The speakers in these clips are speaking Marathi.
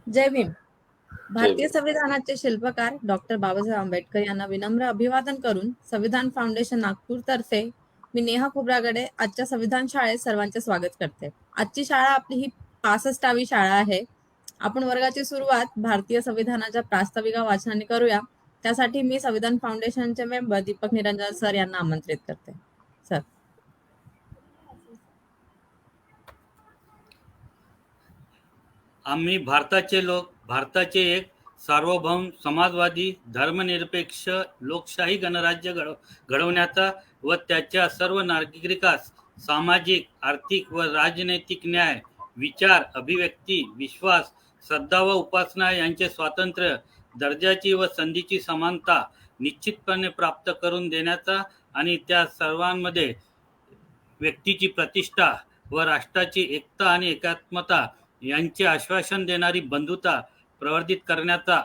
जय भीम. जय भारतीय भीम. संविधानाचे शिल्पकार डॉक्टर बाबासाहेब आंबेडकर यांना विनम्र अभिवादन करून संविधान फाउंडेशन नागपूर तर्फे मी नेहा खोब्रागडे आजच्या संविधान शाळेत सर्वांचे स्वागत करते. आजची शाळा आपली ही 65वी शाळा आहे. आपण वर्गाची सुरुवात भारतीय संविधानाच्या प्रास्ताविका वाचनाने करूया. त्यासाठी मी संविधान फाउंडेशनचे मेंबर दीपक निरंजन सर यांना आमंत्रित करते. सर. आम्ही भारताचे लोक, भारताचे एक सार्वभौम समाजवादी धर्मनिरपेक्ष लोकशाही गणराज्य घडवण्याचा व त्याच्या सर्व नागरिकास सामाजिक, आर्थिक व राजनैतिक न्याय, विचार, अभिव्यक्ती, विश्वास, श्रद्धा व उपासना यांचे स्वातंत्र्य, दर्जाची व संधीची समानता निश्चितपणे प्राप्त करून देण्याचा आणि त्या सर्वांमध्ये व्यक्तीची प्रतिष्ठा व राष्ट्राची एकता आणि एकात्मता यांचे आश्वासन देणारी बंधुता प्रवर्धित करण्याचा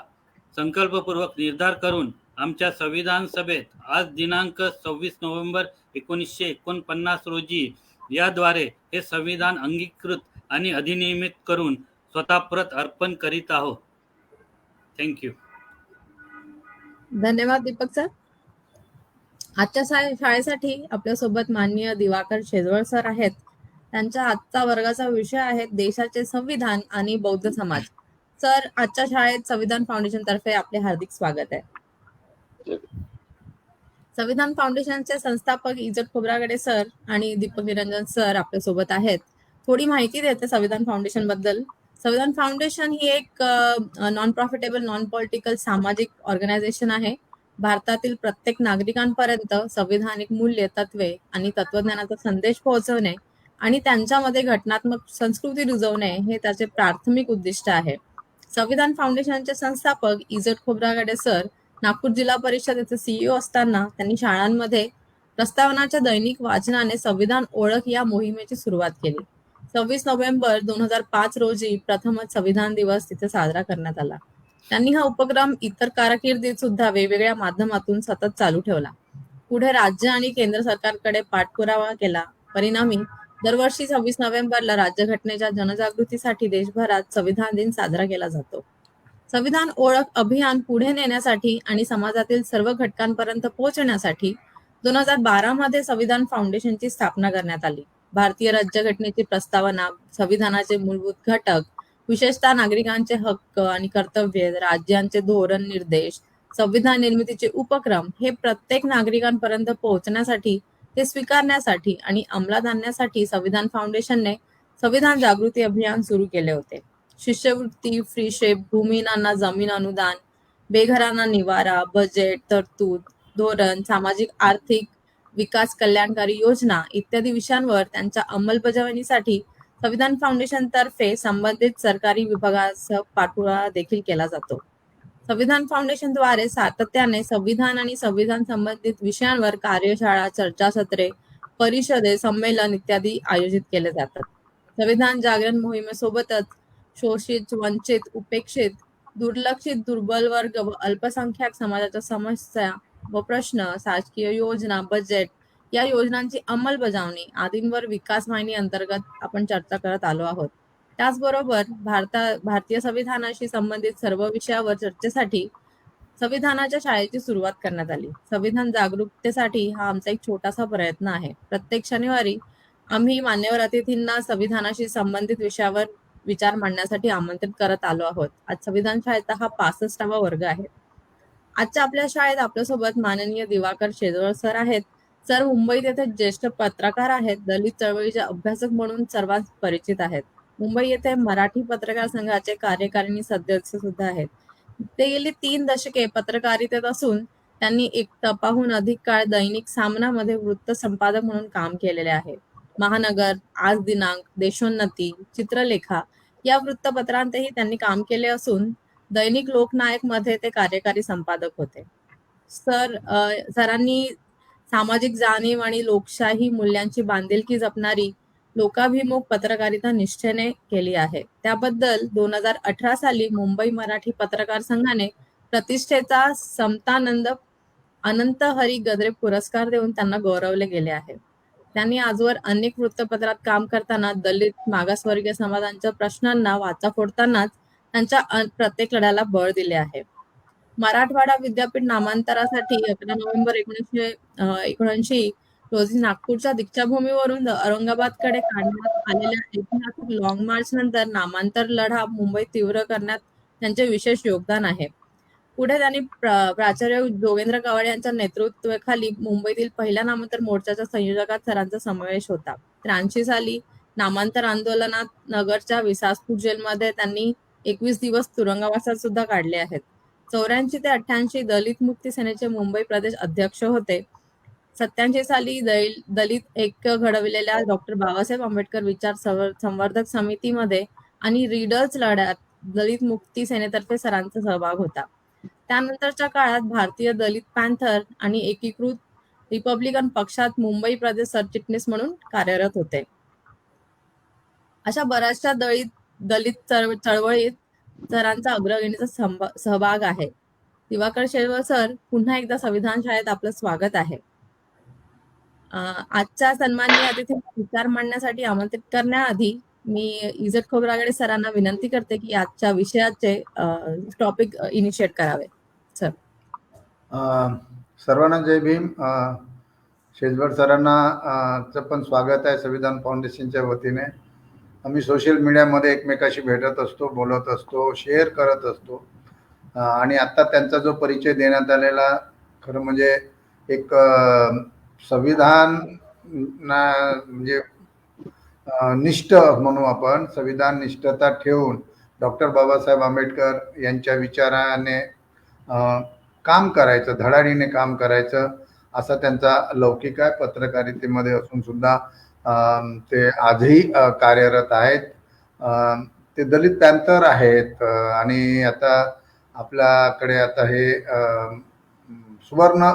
संकल्पपूर्वक निर्धार करून आमच्या संविधान सभेत आज दिनांक 26 नोव्हेंबर 1949 रोजी याद्वारे हे संविधान अंगीकृत आणि अधिनियमित करून स्वतः परत अर्पण करीत आहोत. थँक्यू. धन्यवाद दीपक सर. आजच्या शाळेसाठी आपल्यासोबत माननीय दिवाकर शेजवळ सर आहेत. त्यांच्या आजचा वर्गाचा विषय आहे देशाचे संविधान आणि बौद्ध समाज. सर, आजच्या शाळेत संविधान फाउंडेशन तर्फे आपले हार्दिक स्वागत आहे. संविधान फाउंडेशनचे संस्थापक इजत खोब्रागडे सर आणि दीपक निरंजन सर आपल्यासोबत आहेत. थोडी माहिती देते संविधान फाउंडेशन बद्दल. संविधान फाउंडेशन ही एक नॉन प्रॉफिटेबल नॉन पॉलिटिकल सामाजिक ऑर्गनायझेशन आहे. भारतातील प्रत्येक नागरिकांपर्यंत संविधानिक मूल्य, तत्वे आणि तत्वज्ञानाचा संदेश पोहोचवणे आणि त्यांच्यामध्ये घटनात्मक संस्कृती रुजवणे हे त्याचे प्राथमिक उद्दिष्ट आहे. संविधान फाउंडेशनचे संस्थापक इजत खोब्रागडे सर नागपूर जिल्हा परिषदेचे सीईओ असताना त्यांनी शाळांमध्ये प्रस्तावनाच्या दैनिक वाचनाने संविधान ओळख या मोहिमेची सुरुवात केली. 26 नोव्हेंबर 2005 रोजी प्रथमच संविधान दिवस तिथे साजरा करण्यात आला. त्यांनी हा उपक्रम इतर कारकिर्दीत सुद्धा वेगवेगळ्या माध्यमातून सतत चालू ठेवला. पुढे राज्य आणि केंद्र सरकारकडे पाठपुरावा केला. परिणामी दरवर्षी 26 नोव्हेंबरला राज्यघटनेच्या जनजागृतीसाठी देशभरात संविधान दिन साजरा केला जातो. संविधान ओळख अभियान पुढे नेण्यासाठी आणि समाजातील सर्व घटकांपर्यंत पोहोचण्यासाठी 2012 मध्ये संविधान फाउंडेशनची स्थापना करण्यात आली. भारतीय राज्यघटनेची प्रस्तावना, संविधानाचे मूलभूत घटक, विशेषतः नागरिकांचे हक्क आणि कर्तव्य, राज्यांचे धोरण निर्देश, संविधान निर्मितीचे उपक्रम हे प्रत्येक नागरिकांपर्यंत पोहोचण्यासाठी, ते स्वीकारण्यासाठी आणि अंमलात आणण्यासाठी संविधान फाउंडेशनने संविधान जागृती अभियान सुरू केले होते. शिष्यवृत्ती, फ्री शेप, भूमिहीनांना जमीन अनुदान, बेघरांना निवारा, बजेट, तरतूद, धोरण, सामाजिक आर्थिक विकास कल्याणकारी योजना इत्यादी विषयांवर त्यांच्या अंमलबजावणीसाठी संविधान फाउंडेशन तर्फे संबंधित सरकारी विभागासह पाठपुरावा देखील केला जातो. संविधान फाउंडेशनद्वारे सातत्याने संविधान आणि संविधान संबंधित विषयांवर कार्यशाळा, चर्चासत्रे, परिषदे, संमेलन इत्यादी आयोजित केले जातात. संविधान जागरण मोहिमेसोबतच शोषित, वंचित, उपेक्षित, दुर्लक्षित, दुर्बल वर्ग व अल्पसंख्याक समाजाच्या समस्या व प्रश्न, शासकीय योजना, बजेट या योजनांची अंमलबजावणी आदींवर विकास वाहिनी अंतर्गत आपण चर्चा करत आलो आहोत. त्याचबरोबर भारतीय संविधानाशी संबंधित सर्व विषयावर चर्चेसाठी संविधानाच्या शाळेची सुरुवात करण्यात आली. संविधान जागरूकतेसाठी हा आमचा एक छोटासा प्रयत्न आहे. प्रत्येक शनिवारी आम्ही मान्यवर अतिथींना संविधानाशी संबंधित विषयावर विचार मांडण्यासाठी आमंत्रित करत आलो आहोत. आज संविधान शाळेचा हा 65वा वर्ग आहे. आजच्या आपल्या शाळेत आपल्यासोबत माननीय दिवाकर शेजवळ सर आहेत. सर मुंबईत येथे ज्येष्ठ पत्रकार आहेत. दलित चळवळीचे अभ्यासक म्हणून सर्वांस परिचित आहेत. मुंबई येथे मराठी पत्रकार संघाचे कार्यकारिणी सदस्य सुद्धा आहेत. ते गेली 3 दशके पत्रकारितेत असून त्यांनी एक तपाहून अधिक काळ दैनिक सामनामध्ये वृत्त संपादक म्हणून काम केलेले आहे. महानगर, आज दिनांक, देशोन्नती, चित्रलेखा या वृत्तपत्रांतही त्यांनी काम केले असून दैनिक लोकनायक मध्ये ते कार्यकारी संपादक होते. सरांनी सामाजिक जाणीव आणि लोकशाही मूल्यांची बांधिलकी जपणारी लोकाभिमुख पत्रकारिता निष्ठेने केली आहे. त्याबद्दल 2018 साली मुंबई मराठी पत्रकार संघाने प्रतिष्ठेचा समतानंद अनंत हरी गद्रे पुरस्कार देऊन त्यांना गौरवले गेले आहे. त्यांनी आजवर अनेक वृत्तपत्रात काम करताना दलित, मागासवर्गीय समाजांच्या प्रश्नांना वाचा फोडतानाच त्यांच्या प्रत्येक लढ्याला बळ दिले आहे. मराठवाडा विद्यापीठ नामांतरासाठी 11 नोव्हेंबर 1979 रोजी नागपूरच्या दीक्षाभूमीवरून औरंगाबादकडे काढण्यात आलेल्या ऐतिहासिक लाँग मार्च नंतर नामांतर लढा मुंबईत तीव्र करण्यात त्यांचे विशेष योगदान आहे. पुढे त्यांनी प्राचार्य जोगेंद्र कवाडे यांच्या नेतृत्वाखाली मुंबईतील पहिल्या नामांतर मोर्चाच्या संयोजकात सरांचा समावेश होता. 83 साली नामांतर आंदोलनात नगरच्या विसासपूर जेलमध्ये त्यांनी 21 दिवस तुरुंगवासात सुद्धा काढले आहेत. 84 ते 88 दलित मुक्ती सेनेचे मुंबई प्रदेश अध्यक्ष होते. 87 साली दलित ऐक्य घडविलेल्या डॉक्टर बाबासाहेब आंबेडकर विचार संवर्धक समितीमध्ये आणि रीडर्स लढ्यात दलित मुक्ती सेनेतर्फे सरांचा सहभाग होता. त्यानंतरच्या काळात भारतीय दलित पॅन्थर आणि एकीकृत रिपब्लिकन पक्षात मुंबई प्रदेश सरचिटणीस म्हणून कार्यरत होते. अशा बऱ्याचशा दलित चळवळीत सरांचा अग्रगणीचा सहभाग आहे. दिवाकर शेजवळ सर, पुन्हा एकदा संविधान शाळेत आपलं स्वागत आहे. आजच्या सन्माननीय अतिथींना विचार मांडण्यासाठी आमंत्रित करण्याआधी मी इजत खोब्रागडे सरांना विनंती करते की आजच्या विषयाचे टॉपिक इनिशिएट करावे. सर. सर्वांना जय भीम. शेजवळ सरांना पण स्वागत आहे संविधान फाउंडेशनच्या वतीने. आम्ही सोशल मीडियामध्ये एकमेकाशी भेटत असतो, बोलत असतो, शेअर करत असतो आणि आता त्यांचा जो परिचय देण्यात आलेला खरं म्हणजे एक संविधान म्हणजे निष्ठ म्हणू आपण, संविधान निष्ठता ठेवून डॉक्टर बाबासाहेब आंबेडकर यांच्या विचाराने काम करायचं, धडाडीने काम करायचं असा त्यांचा लौकिक आहे. पत्रकारितेमध्ये असून सुद्धा ते आजही कार्यरत आहेत. ते दलित पॅन्थर आहेत आणि आता आपल्याकडे आता हे सुवर्ण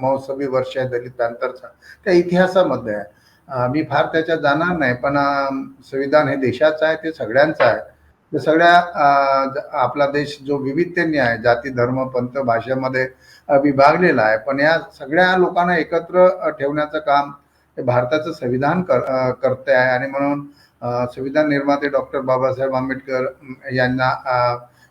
महोत्सवी वर्ष आहे दलित पॅन्थरचा. त्या इतिहासामध्ये आहे. मी फार त्याच्यात जाणार नाही, पण संविधान हे देशाचं आहे, ते सगळ्यांचं आहे. ते सगळ्या आपला देश जो विविधतेने आहे, जाती धर्म पंथ भाषेमध्ये विभागलेला आहे, पण या सगळ्या लोकांना एकत्र ठेवण्याचं काम हे भारताचं संविधान करते आहे. आणि म्हणून संविधान निर्माते डॉक्टर बाबासाहेब आंबेडकर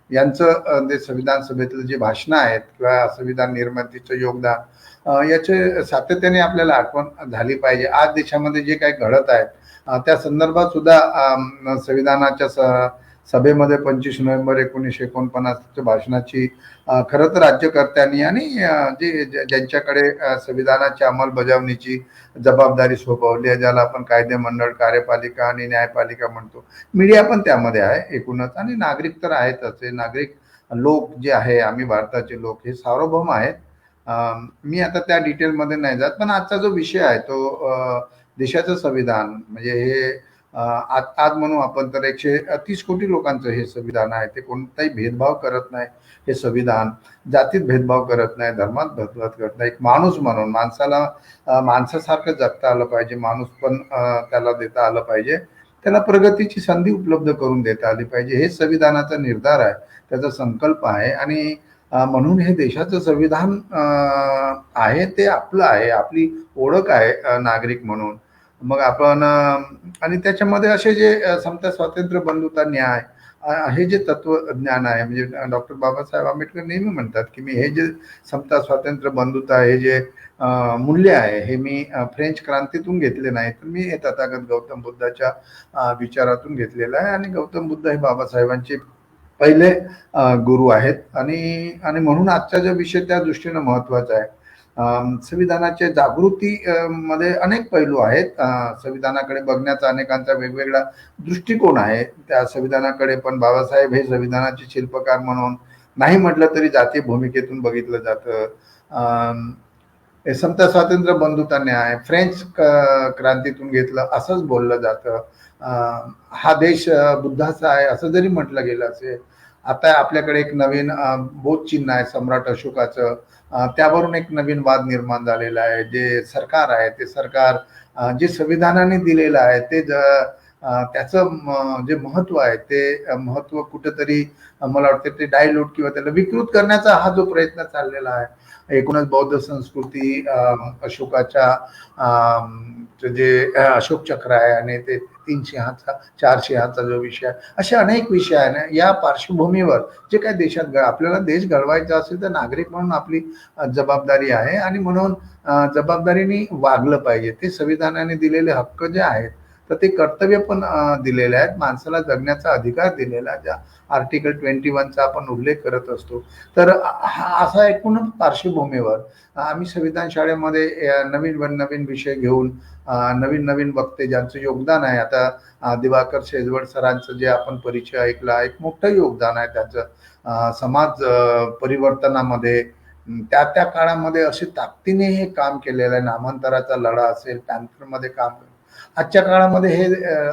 यांचं ते संविधान सभेतलं जे भाषणं आहेत किंवा संविधान निर्मितीचं योगदान याचे सातत्याने आपल्याला आठवण झाली पाहिजे. आज देशामध्ये जे काही घडत आहे त्या संदर्भात सुद्धा संविधानाच्या सभेमध्ये 25 नोव्हेंबर 1949 भाषणाची खरं तर राज्यकर्त्यांनी आणि ज्यांच्याकडे संविधानाच्या अंमलबजावणीची जबाबदारी सोपवली आहे, ज्याला आपण कायदे मंडळ, कार्यपालिका आणि न्यायपालिका म्हणतो, मीडिया पण त्यामध्ये आहे एकूणच, आणि नागरिक तर आहेतच. हे नागरिक लोक जे आहे, आम्ही भारताचे लोक हे सार्वभौम आहेत. मी आता त्या डिटेलमध्ये नाही जात, पण आजचा जो विषय आहे तो देशाचं संविधान म्हणजे हे आज म्हणू आपण तर 130 कोटी लोकांचं हे संविधान आहे. ते कोणताही भेदभाव करत नाही. हे संविधान जातीत भेदभाव करत नाही, धर्मात भेदभाव करत नाही. एक माणूस म्हणून माणसाला माणसासारखं जगता आलं पाहिजे, माणूस पण त्याला देता आलं पाहिजे, त्याला प्रगतीची संधी उपलब्ध करून देता आली पाहिजे. हे संविधानाचा निर्धार आहे, त्याचा संकल्प आहे. आणि म्हणून हे देशाचं संविधान आहे, ते आपलं आहे, आपली ओळख आहे नागरिक म्हणून. मग आपण आणि त्याच्यामध्ये असे जे समता स्वातंत्र्य बंधुता न्याय हे जे तत्वज्ञान आहे, म्हणजे डॉक्टर बाबासाहेब आंबेडकर नेहमी म्हणतात की मी हे जे समता स्वातंत्र्य बंधुता हे जे मूल्य आहे हे मी फ्रेंच क्रांतीतून घेतले नाही, तर मी हे तथागत गौतम बुद्धाच्या विचारातून घेतलेलं आहे. आणि गौतम बुद्ध हे बाबासाहेबांचे पहिले गुरु आहेत. आणि म्हणून आजचा जो विषय त्या दृष्टीनं महत्वाचा आहे. संविधानाच्या जागृती मध्ये अनेक पैलू आहेत. संविधानाकडे बघण्याचा अनेकांचा वेगवेगळा दृष्टिकोन आहे. त्या संविधानाकडे पण बाबासाहेब हे संविधानाचे शिल्पकार म्हणून नाही म्हटलं तरी जातीय भूमिकेतून बघितलं जातं. समता स्वातंत्र्य बंधुता न्याय फ्रेंच क्रांतीतून घेतलं असंच बोललं जातं. हा देश बुद्धाचा आहे असं जरी म्हटलं गेलं असेल. आता आपल्याकडे एक नवीन बोधचिन्ह आहे सम्राट अशोकाचं. त्यावरून एक नवीन वाद निर्माण झालेला आहे. जे सरकार आहे ते सरकार जे संविधानाने दिलेलं आहे ते त्याचं जे महत्व आहे ते महत्व कुठेतरी मला वाटतं ते डायल्यूट किंवा त्याला विकृत करण्याचा हा जो प्रयत्न चाललेला आहे. एकूणच बौद्ध संस्कृती अशोकाच्या जे अशोक चक्र आहे आणि ते 3 सिंहाचा 4 सिंहाचा जो विषय आहे, असे अनेक विषय आहे ना. या पार्श्वभूमीवर जे काही देशात आपल्याला देश घडवायचा असेल तर नागरिक म्हणून आपली जबाबदारी आहे आणि म्हणून जबाबदारीने वागलं पाहिजे. ते संविधानाने दिलेले हक्क जे आहेत तर ते कर्तव्य पण दिलेले आहेत. माणसाला जगण्याचा अधिकार दिलेला ज्या आर्टिकल 21चा आपण उल्लेख करत असतो. तर हा असा एकूण पार्श्वभूमीवर आम्ही संविधान शाळेमध्ये नवीन नवीन विषय घेऊन नवीन नवीन वक्ते ज्यांचं योगदान आहे. आता दिवाकर शेजवळ सरांचं जे आपण परिचय ऐकला, एक मोठं योगदान आहे त्यांचं समाज परिवर्तनामध्ये. त्या काळामध्ये असे ताकदीने हे काम केलेलं आहे. नामांतराचा लढा असेल, पॅन्थरमध्ये काम. आजच्या काळामध्ये हे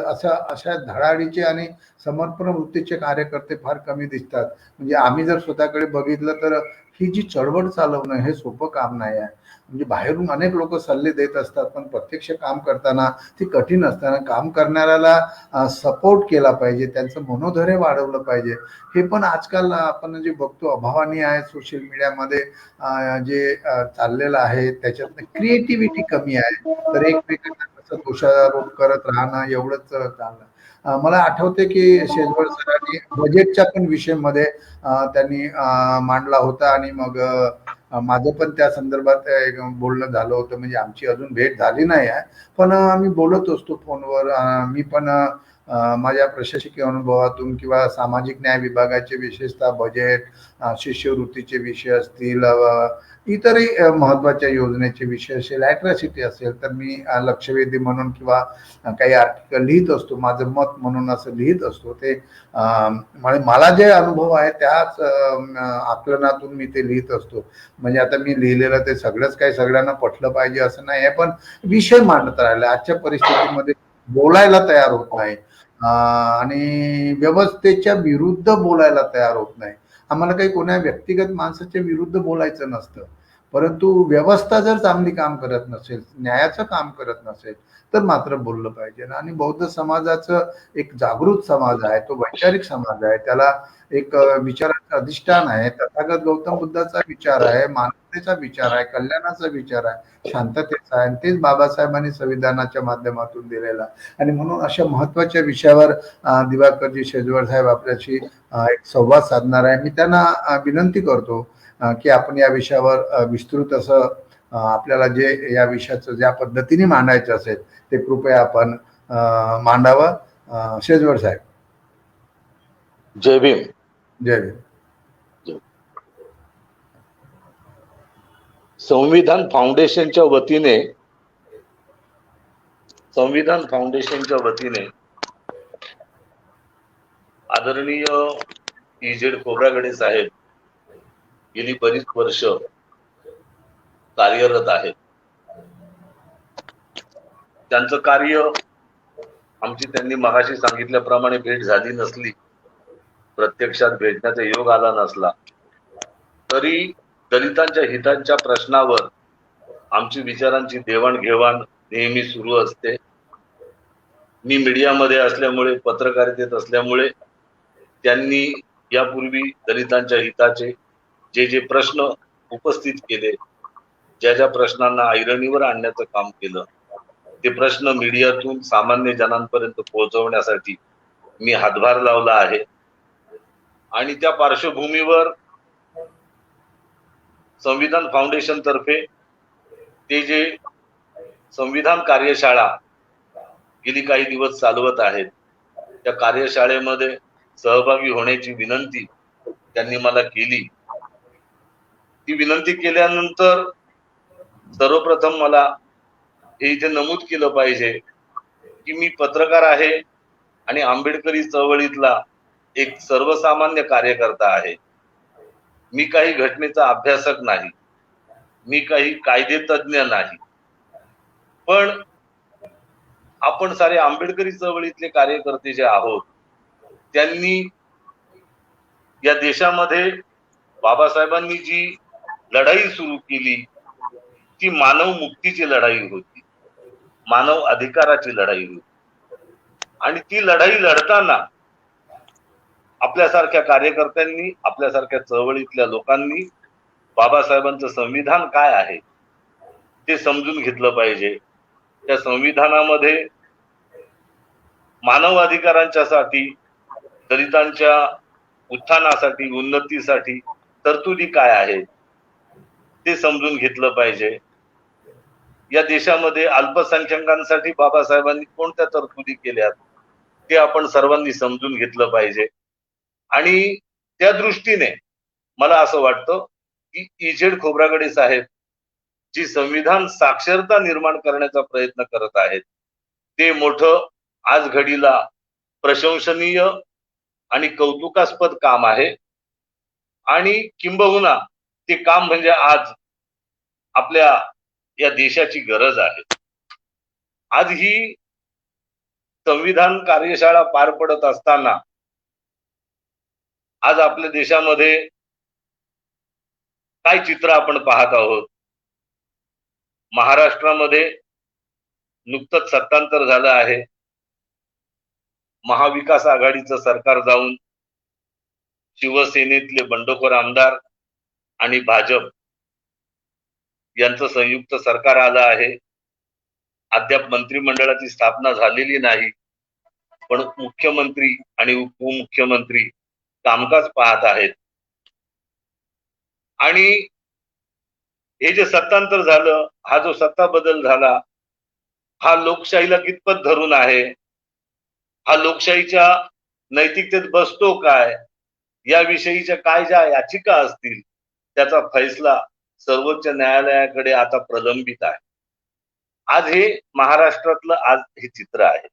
अशा धडाडीचे आणि समर्पण वृत्तीचे कार्यकर्ते फार कमी दिसतात. म्हणजे आम्ही जर स्वतःकडे बघितलं तर ही जी चळवळ चालवणं हे सोपं काम नाही आहे. म्हणजे बाहेरून अनेक लोक सल्ले देत असतात, पण प्रत्यक्ष काम करताना ती कठीण असताना काम करणाऱ्याला सपोर्ट केला पाहिजे, त्यांचं मनोधैर्य वाढवलं पाहिजे. हे पण आजकाल आपण जे बघतो अभावानी आहे सोशल मीडियामध्ये जे चाललेलं आहे. त्याच्यात क्रिएटिव्हिटी कमी आहे. तर एकमेकांना कसं दोषारोप करत राहणं एवढंच चाललं. मला आठवते की शेजवळ सरांनी बजेटच्या पण विषयामध्ये त्यांनी मांडला होता आणि मग माझं पण त्या संदर्भात बोलणं झालं होतं. म्हणजे आमची अजून भेट झाली नाही आहे, पण आम्ही बोलत असतो फोनवर. मी पण माझ्या प्रशासकीय अनुभवातून किंवा सामाजिक न्याय विभागाचे विशेषतः बजेट, शिष्यवृत्तीचे विषय असतील, इतरही महत्वाच्या योजनेचे विषय असेल, ॲट्रॉसिटी असेल, तर मी लक्षवेधी म्हणून किंवा काही आर्टिकल लिहित असतो. माझं मत म्हणून असं लिहित असतो. ते मला जे अनुभव आहे त्याच आकलनातून मी ते लिहित असतो. म्हणजे आता मी लिहिलेलं ते सगळंच काही सगळ्यांना पटलं पाहिजे असं नाही आहे, पण विषय मांडत राहिले. आजच्या परिस्थितीमध्ये बोलायला तयार होत नाही आणि व्यवस्थेच्या विरुद्ध बोलायला तयार होत नाही. आम्हाला काही कोणा व्यक्तिगत माणसाच्या विरुद्ध बोलायचं नसतं, परंतु व्यवस्था जर चांगली काम करत नसेल, न्यायाचं काम करत नसेल तर मात्र बोललं पाहिजे. आणि बौद्ध समाजाचं एक जागृत समाज आहे, तो वैचारिक समाज आहे. त्याला एक विचाराचं अधिष्ठान आहे. तथागत गौतम बुद्धाचा विचार आहे, मानवतेचा विचार आहे, कल्याणाचा विचार आहे, शांततेचा आहे. आणि तेच बाबासाहेबांनी संविधानाच्या माध्यमातून दिलेला. आणि म्हणून अशा महत्वाच्या विषयावर दिवाकरजी शेजवळ साहेब आपल्याशी एक संवाद साधणार आहे. मी त्यांना विनंती करतो की आपण या विषयावर विस्तृत असं आपल्याला जे या विषयाचं ज्या पद्धतीने मांडायचं असेल ते कृपया आपण मांडावं. शेजवळ साहेब. जय भीम. जय भीम. संविधान फाउंडेशनच्या वतीने आदरणीय E.Z. खोब्रागडे साहेब गेली बरीच वर्ष कार्यरत आहेत. त्यांचं कार्य आमची त्यांनी मगाशी सांगितल्याप्रमाणे भेट झाली नसली, प्रत्यक्षात भेटण्याचा योग आला नसला तरी दलितांच्या हितांच्या प्रश्नावर आमची विचारांची देवाणघेवाण नेहमी सुरू असते. मी मीडियामध्ये असल्यामुळे, पत्रकारितेत असल्यामुळे त्यांनी यापूर्वी दलितांच्या हिताचे जे प्रश्न उपस्थित केले, ज्या प्रश्नांना ऐरणीवर आणण्याचं काम केलं, ते प्रश्न मीडियातून सामान्य जनांपर्यंत पोहोचवण्यासाठी मी हातभार लावला आहे. आणि त्या पार्श्वभूमीवर संविधान फाउंडेशन तर्फे ते जे संविधान कार्यशाळा गेली काही दिवस चालवत आहेत, त्या कार्यशाळेमध्ये सहभागी होण्याची विनंती त्यांनी मला केली. ती विनंती केल्यानंतर सर्वप्रथम मला हे इथे नमूद केलं पाहिजे की मी पत्रकार आहे आणि आंबेडकरी चळवळीतला एक सर्वसामान्य कार्यकर्ता आहे. मी काही घटनेचा अभ्यासक नाही, मी काही कायदे तज्ञ नाही, पण आपण सारे आंबेडकरी चळवळीतले कार्यकर्ते जे आहोत, त्यांनी या देशामध्ये बाबासाहेबांनी जी लढाई सुरू केली ती मानव मुक्तीची लढाई होती, मानव अधिकाराची लढाई होती. आणि ती लढाई लढताना आपल्यासारख्या कार्यकर्त्यांनी, आपल्यासारख्या चळवळीतल्या लोकांनी बाबासाहेबांचं संविधान काय आहे ते समजून घेतलं पाहिजे. त्या संविधानामध्ये मानव अधिकारांच्यासाठी, दलितांच्या उत्थानासाठी, उन्नतीसाठी तरतुदी काय आहेत ते समजून घेतलं पाहिजे. या देशामध्ये अल्पसंख्याकांसाठी बाबासाहेबांनी कोणत्या तरतुदी केल्यात ते आपण सर्वांनी समजून घेतलं पाहिजे. आणि त्या दृष्टीने मला असं वाटतं की इजेड खोब्रागडे साहेब जी संविधान साक्षरता निर्माण करण्याचा प्रयत्न करत आहेत ते मोठं आज घडीला प्रशंसनीय आणि कौतुकास्पद काम आहे. आणि किंबहुना ते काम म्हणजे आज आपल्या या देशाची गरज आहे. आज ही संविधान कार्यशाळा पार पडत असताना आज आपल्या देशामध्ये काय चित्र आपण पाहत आहोत. महाराष्ट्रामध्ये नुकतंच सत्तांतर झालं आहे. महाविकास आघाडीचं सरकार जाऊन शिवसेनेतले बंडखोर आमदार आणि भाजप यांचं संयुक्त सरकार आलं आहे. अद्याप मंत्रिमंडळाची स्थापना झालेली नाही, पण मुख्यमंत्री आणि उपमुख्यमंत्री कामकाज पाहत आहेत. आणि हे जे सत्तांतर झालं, हा जो सत्ता बदल झाला, हा लोकशाहीला कितपत धरून आहे, हा लोकशाहीच्या नैतिकतेत बसतो काय, याविषयीच्या काय ज्या याचिका असतील त्याचा फैसला सर्वोच्च न्यायालयाकडे आता प्रलंबित आहे. आज हे महाराष्ट्रातलं आज हे चित्र आहे.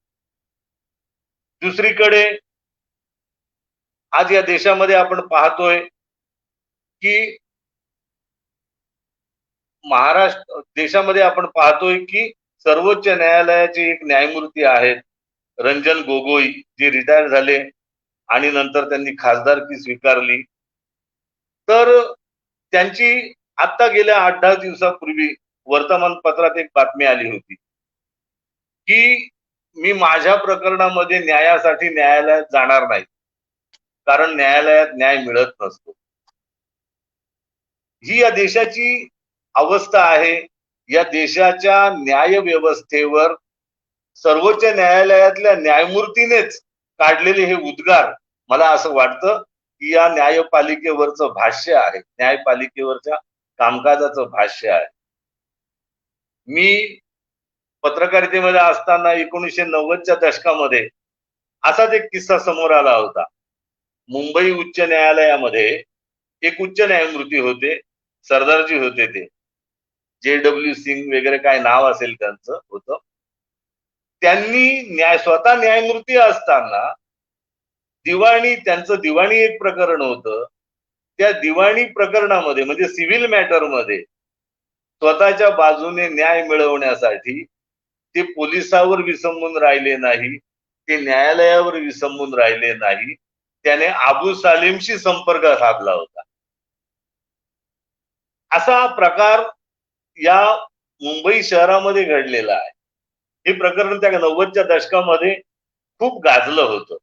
दुसरीकडे आज या देशामध्ये आपण पाहतोय की देशामध्ये आपण पाहतोय की सर्वोच्च न्यायालयाचे एक न्यायमूर्ती आहेत रंजन गोगोई, जे रिटायर झाले आणि नंतर त्यांनी खासदारकी स्वीकारली. तर त्यांची आता गेल्या 8-10 दिवसापूर्वी वर्तमानपत्रात एक बातमी आली होती की मी माझ्या प्रकरणामध्ये न्यायासाठी न्यायालयात जाणार नाही, कारण न्यायालयात न्याय मिळत नसतो. ही या देशाची अवस्था आहे. या देशाच्या न्याय व्यवस्थेवर सर्वोच्च न्यायालयातल्या न्यायमूर्तीनेच काढलेले हे उद्गार मला असं वाटतं की या न्यायपालिकेवरचं भाष्य आहे, न्यायपालिकेवरच्या कामकाजाचं भाष्य आहे. मी पत्रकारितेमध्ये असताना 1990च्या दशकामध्ये असाच एक किस्सा समोर आला होता. मुंबई उच्च न्यायालयामध्ये एक उच्च न्यायमूर्ती होते, सरदारजी होते, ते JW सिंग वगैरे काय नाव असेल त्यांचं होतं. त्यांनी स्वतः न्यायमूर्ती असताना त्यांचं दिवाणी एक प्रकरण होतं. त्या दिवाणी प्रकरणामध्ये म्हणजे सिव्हिल मॅटरमध्ये स्वतःच्या बाजूने न्याय मिळवण्यासाठी ते पोलिसावर विसंबून राहिले नाही, ते न्यायालयावर विसंबून राहिले नाही, त्याने अबू सालेमशी संपर्क साधला होता. असा प्रकार या मुंबई शहरामध्ये घडलेला आहे. हे प्रकरण त्या 90च्या दशकामध्ये खूप गाजलं होतं.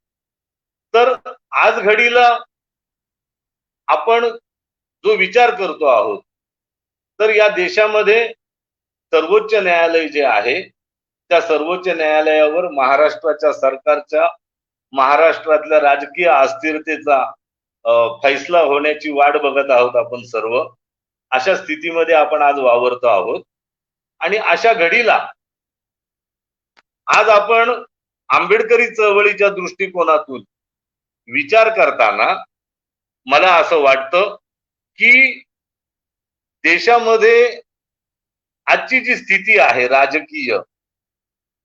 तर आज घडीला आपण जो विचार करतो आहोत, तर या देशामध्ये सर्वोच्च न्यायालय जे आहे त्या सर्वोच्च न्यायालयावर महाराष्ट्राच्या सरकारच्या, महाराष्ट्रातल्या राजकीय अस्थिरतेचा फैसला होण्याची वाट बघत आहोत आपण सर्व. अशा स्थितीमध्ये आपण आज वावरतो आहोत. आणि अशा घडीला आज आपण आंबेडकरी चळवळीच्या दृष्टिकोनातून विचार करताना मला असं वाटतं की देशामध्ये आजची जी स्थिती आहे राजकीय,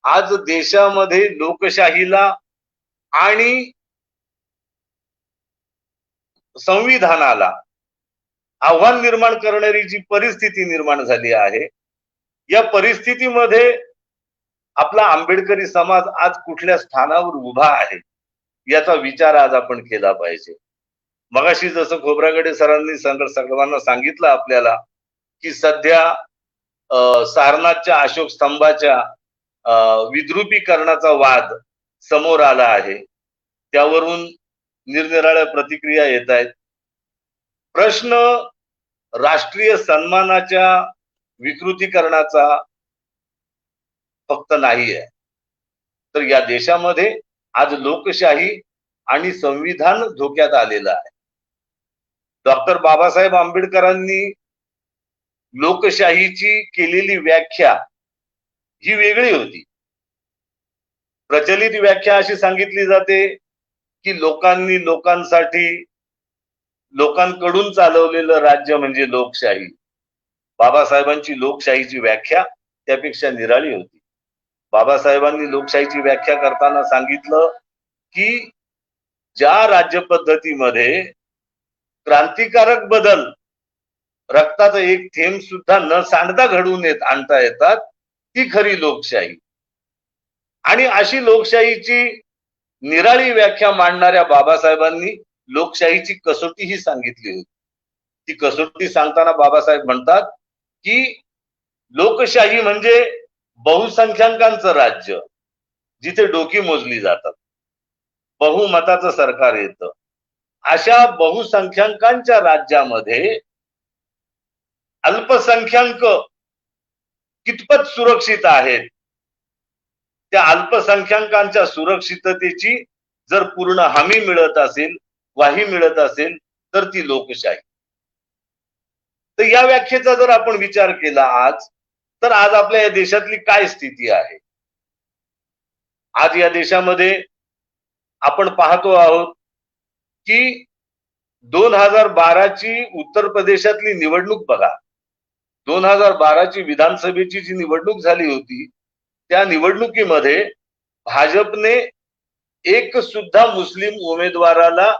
आज देशामध्ये लोकशाहीला आणि संविधानाला आव्हान निर्माण करणारी जी परिस्थिती निर्माण झाली आहे, या परिस्थितीमध्ये आपला आंबेडकरी समाज आज कुठल्या स्थानावर उभा आहे याचा विचार आज आपण केला पाहिजे. मगाशी जसं खोब्रागडे सरांनी सर्वांना सांगितलं आपल्याला की सध्या सारनाथच्या अशोक स्तंभाच्या विद्रुपीकरणाचा वाद समोर आला आहे. त्यावरून निरनिराळ्या प्रतिक्रिया येत आहेत. प्रश्न राष्ट्रीय सन्मानाच्या विकृतीकरणाचा फक्त नाही आहे, तर या देशामध्ये आज लोकशाही आणि संविधान धोक्यात आलेलं आहे. डॉक्टर बाबासाहेब आंबेडकरांनी लोकशाहीची केलेली व्याख्या ही वेगळी होती. प्रचलित व्याख्या अशी सांगितली जाते की लोकांनी लोकांसाठी, लोकांकडून चालवलेलं राज्य म्हणजे लोकशाही. बाबासाहेबांची लोकशाहीची व्याख्या त्यापेक्षा निराळी होती. बाबासाहेबांनी लोकशाहीची व्याख्या करताना सांगितलं की ज्या राज्य पद्धतीमध्ये क्रांतिकारक बदल रक्ताचा एक थेंब सुद्धा न सांडता घडवून आणता येतात, ती खरी लोकशाही. आणि अशी लोकशाहीची निराळी व्याख्या मांडणाऱ्या बाबासाहेबांनी लोकशाहीची कसोटी ही सांगितली होती. ती कसोटी सांगताना बाबासाहेब म्हणतात की लोकशाही म्हणजे बहुसंख्याकांचं राज्य, जिथे डोकी मोजली जातात, बहुमताचं सरकार येतं. अशा बहुसंख्याकांच्या राज्यामध्ये अल्पसंख्याक कितपत सुरक्षित आहेत, त्या अल्पसंख्याकांच्या सुरक्षिततेची जर पूर्ण हमी मिळत असेल, ग्वाही मिळत असेल, तर ती लोकशाही. तर या व्याख्येचा जर आपण विचार केला आज, तर आज आपल्या या देशातली काय स्थिती आहे? आज या देशामध्ये आपण पाहतो आहोत की 2012ची उत्तर प्रदेशातली निवडणूक बघा. 2012ची विधानसभेची जी निवडणूक झाली होती, त्या निवडणुकीमध्ये भाजपने एक सुद्धा मुस्लिम उमेदवाराला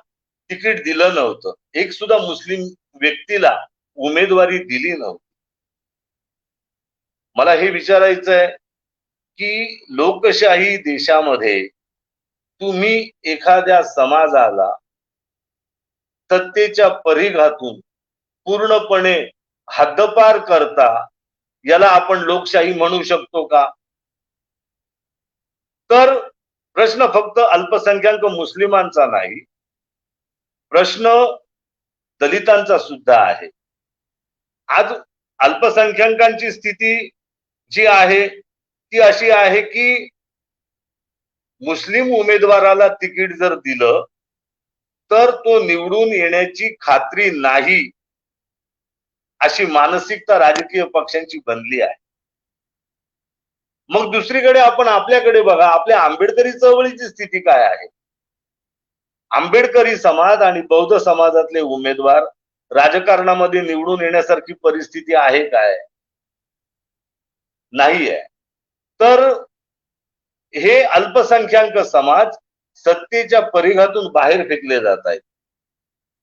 तिकीट दिलं नव्हतं. एक सुद्धा मुस्लिम व्यक्तीला उमेदवारी दिली नव्हती. मला हे विचारायचं आहे की लोकशाही देशामध्ये तुम्ही एखाद्या समाजाला सत्तेच्या परिघातून पूर्णपणे हद्दपार करता, याला आपण लोकशाही म्हणू शकतो का? तर प्रश्न फक्त अल्पसंख्याक मुस्लिमांचा नाही, प्रश्न दलितांचा सुद्धा आहे. आज अल्पसंख्याकांची स्थिती जी आहे ती अशी आहे की मुस्लिम उमेदवाराला तिकीट जर दिलं तर तो निवडून येण्याची खात्री नाही, अशी मानसिकता राजकीय पक्षांची बनली आहे. मग दुसरीकडे आपण आपल्याकडे बघा, आपल्या आंबेडकरी चळवळीची स्थिती काय आहे? आंबेडकरी समाज आणि बौद्ध समाजातले उमेदवार राजकारणामध्ये निवडून येण्यासारखी परिस्थिती आहे काय? नाही आहे. तर हे अल्पसंख्याक समाज सत्तेच्या परिघातून बाहेर फेकले जात आहेत.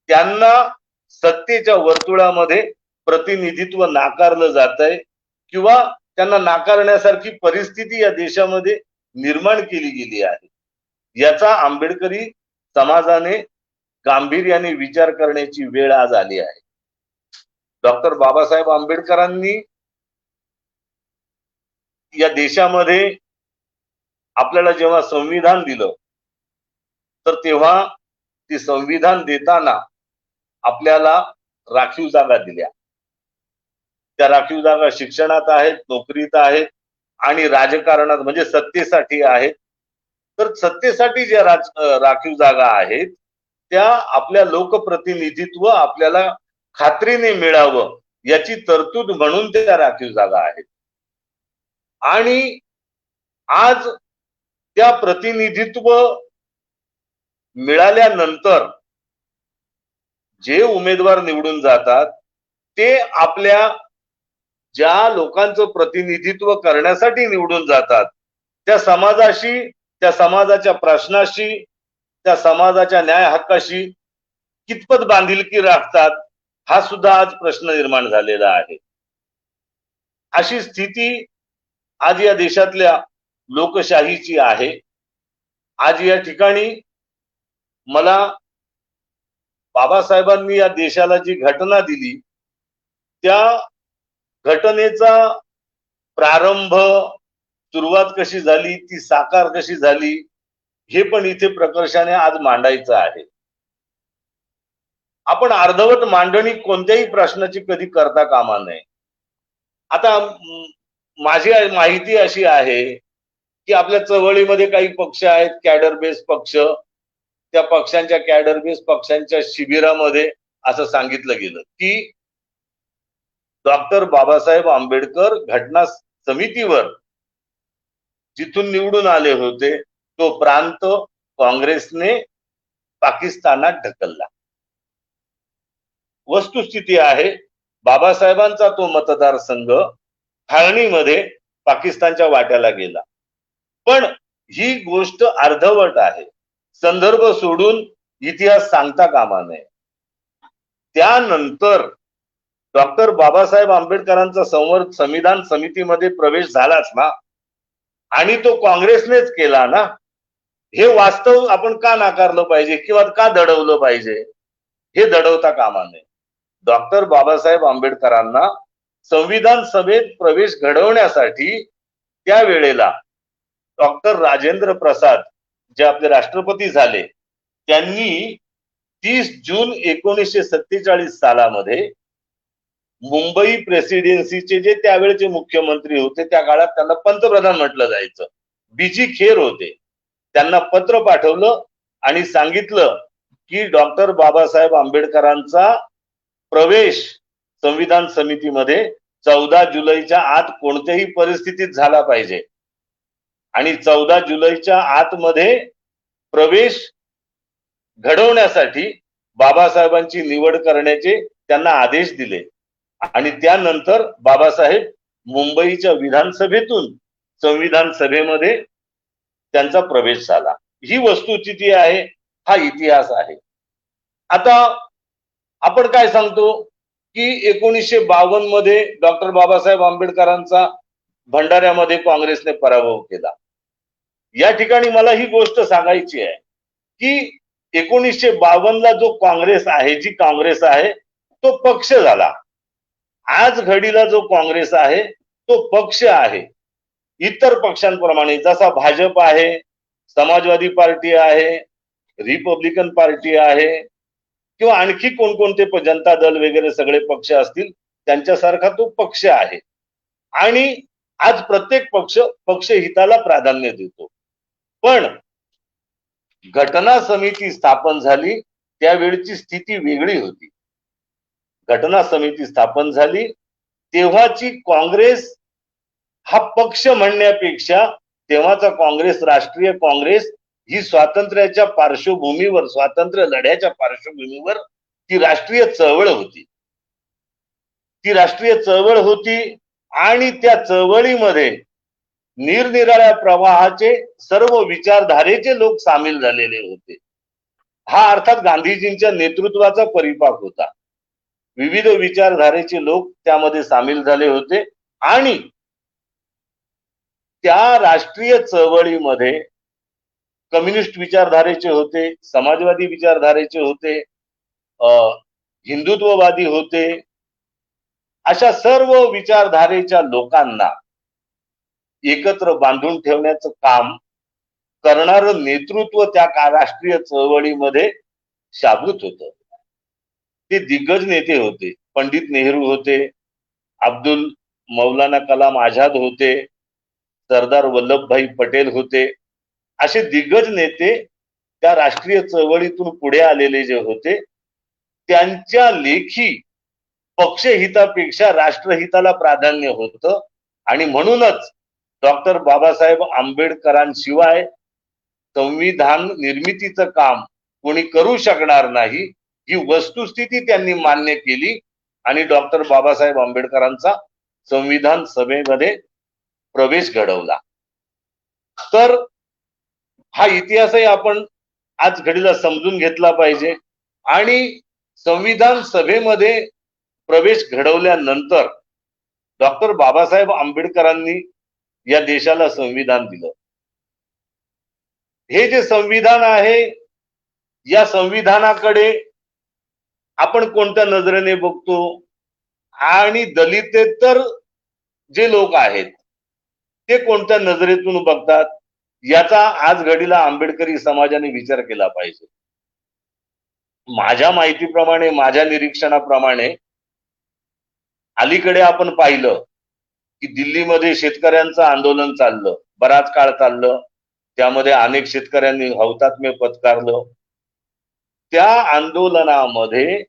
त्यांना सत्तेच्या वर्तुळामध्ये प्रतिनिधित्व नाकारलं जात आहे किंवा त्यांना नाकारण्यासारखी परिस्थिती या देशामध्ये निर्माण केली गेली आहे. याचा आंबेडकरी समाजाने गांभीर्याने विचार करण्याची वेळ आज आली आहे. डॉक्टर बाबासाहेब आंबेडकरांनी या देशामध्ये आपल्याला जेव्हा संविधान दिलं, तर तेव्हा ती संविधान देताना आपल्याला राखीव जागा दिल्या. त्या राखीव जागा शिक्षणात आहेत, नोकरीत आहेत आणि राजकारणात म्हणजे सत्तेसाठी आहेत. तर सत्तेसाठी ज्या राखीव जागा आहेत त्या आपल्या लोकप्रतिनिधित्व आपल्याला खात्रीने मिळावं याची तरतूद म्हणून त्या राखीव जागा आहेत. आणि आज त्या प्रतिनिधित्व मिळाल्यानंतर जे उमेदवार निवडून जातात ते आपल्या ज्या लोकांचं प्रतिनिधित्व करण्यासाठी निवडून जातात त्या समाजाशी, त्या समाजाच्या प्रश्नाशी, त्या समाजाच्या न्याय हक्काशी कितपत बांधिलकी राखतात, हा सुद्धा आज प्रश्न निर्माण झालेला आहे. अशी स्थिती आज या देशातल्या लोकशाहीची आहे. आज या ठिकाणी मला बाबासाहेबांनी या देशाला जी घटना दिली त्या घटनेचा प्रारंभ, सुरुवात कशी झाली, ती साकार कशी झाली, हे पण इथे प्रकर्षाने आज मांडायचं आहे. आपण अर्धवट मांडणी कोणत्याही प्रश्नाची कधी करता कामा नये. आता माझी माहिती अशी आहे की आपल्या चळवळीमध्ये काही पक्ष आहेत कॅडर बेस पक्ष, त्या पक्षांच्या कॅडर बेस पक्षांच्या शिबिरामध्ये असं सांगितलं गेलं की डॉक्टर बाबासाहेब आंबेडकर घटना समितीवर जिथून निवडून आले होते तो प्रांत काँग्रेसने पाकिस्तानात ढकलला. वस्तुस्थिती आहे बाबासाहेबांचा तो मतदारसंघ फाळणीमध्ये पाकिस्तानच्या वाट्याला गेला. पण ही गोष्ट अर्धवट आहे. संदर्भ सोडून इतिहास सांगता कामा नये. त्यानंतर डॉक्टर बाबासाहेब आंबेडकरांचा संविधान समितीमध्ये प्रवेश झालाच ना, आणि तो काँग्रेसनेच केला ना. हे वास्तव आपण का नाकारलं पाहिजे किंवा का दडवलं पाहिजे? हे दडवता कामा नये. डॉक्टर बाबासाहेब आंबेडकरांना संविधान सभेत प्रवेश घडवण्यासाठी त्यावेळेला डॉक्टर राजेंद्र प्रसाद जे आपले राष्ट्रपती झाले त्यांनी 30 जून 1947 सालामध्ये मुंबई प्रेसिडेन्सीचे जे त्यावेळेचे मुख्यमंत्री होते, त्या काळात त्यांना पंतप्रधान म्हटलं जायचं, बीजी खेर होते, त्यांना पत्र पाठवलं आणि सांगितलं की डॉक्टर बाबासाहेब आंबेडकरांचा प्रवेश संविधान समितीमध्ये 14 जुलैच्या आत कोणत्याही परिस्थितीत झाला पाहिजे आणि 14 जुलैच्या आतमध्ये प्रवेश घडवण्यासाठी बाबासाहेबांची निवड करण्याचे त्यांना आदेश दिले. आणि त्यानंतर बाबासाहेब मुंबईच्या विधानसभेतून संविधान सभेमध्ये त्यांचा प्रवेश झाला. ही वस्तुस्थिती आहे, हा इतिहास आहे. आता आपण काय सांगतो की 1952 मध्ये डॉक्टर बाबासाहेब आंबेडकरांचा भंडाऱ्यामध्ये काँग्रेसने पराभव केला. या ठिकाणी मला ही गोष्ट सांगायची आहे की 1952 ला जो काँग्रेस आहे, जी काँग्रेस आहे तो पक्ष झाला. आज घडीला जो काँग्रेस आहे तो पक्ष आहे. इतर पक्षांप्रमाणे जसा भाजप आहे, समाजवादी पार्टी आहे, रिपब्लिकन पार्टी आहे किंवा आणखी कोणकोणते जनता दल वगैरे सगळे पक्ष असतील त्यांच्यासारखा तो पक्ष आहे. आणि आज प्रत्येक पक्ष पक्षहिताला प्राधान्य देतो. पण घटना समिती स्थापन झाली त्यावेळची स्थिती वेगळी होती. घटना समिती स्थापन झाली तेव्हाची काँग्रेस हा पक्ष म्हणण्यापेक्षा तेव्हाचा काँग्रेस, राष्ट्रीय काँग्रेस ही स्वातंत्र्याच्या पार्श्वभूमीवर, स्वातंत्र्य लढ्याच्या पार्श्वभूमीवर ती राष्ट्रीय चळवळ होती. ती राष्ट्रीय चळवळ होती आणि त्या चळवळीमध्ये निरनिराळ्या प्रवाहाचे सर्व विचारधारेचे लोक सामील झालेले होते. हा अर्थात गांधीजींच्या नेतृत्वाचा परिपाक होता. विविध विचारधारेचे लोक त्यामध्ये सामील झाले होते आणि त्या राष्ट्रीय चळवळीमध्ये कम्युनिस्ट विचारधारेचे होते, समाजवादी विचारधारेचे होते, हिंदुत्ववादी होते. अशा सर्व विचारधारेच्या लोकांना एकत्र बांधून ठेवण्याचं काम करणारं नेतृत्व त्या राष्ट्रीय चळवळीमध्ये शाबूत होतं. ते दिग्गज नेते होते. पंडित नेहरू होते, अब्दुल मौलाना कलाम आझाद होते, सरदार वल्लभभाई पटेल होते. असे दिग्गज नेते त्या राष्ट्रीय चळवळीतून पुढे आलेले जे होते त्यांच्या लेखी पक्षहितापेक्षा राष्ट्रहिताला प्राधान्य होतं. आणि म्हणूनच डॉक्टर बाबासाहेब आंबेडकरांशिवाय संविधान निर्मितीचं काम कोणी करू शकणार नाही ही वस्तुस्थिती त्यांनी मान्य केली आणि डॉक्टर बाबासाहेब आंबेडकरांचा संविधान सभेमध्ये प्रवेश घडवला. तर हा इतिहासही आपण आज घडीला समजून घेतला पाहिजे. आणि संविधान सभेमध्ये प्रवेश घडवल्यानंतर डॉक्टर बाबासाहेब आंबेडकरांनी या देशाला संविधान दिलं. हे जे संविधान आहे या संविधानाकडे आपण कोणत्या नजरेने बघतो आणि दलितेतर जे लोक आहेत ते कोणत्या नजरेतून बघतात याचा आज घडीला आंबेडकरी समाजाने विचार केला पाहिजे. माझ्या माहितीप्रमाणे, माझ्या निरीक्षणाप्रमाणे अलीकडे आपण पाहिलं की दिल्लीमध्ये शेतकऱ्यांचं आंदोलन चाललं, बराच काळ चाललं. त्यामध्ये अनेक शेतकऱ्यांनी हौतात्म्य पत्कारलं. त्या आंदोलनामध्ये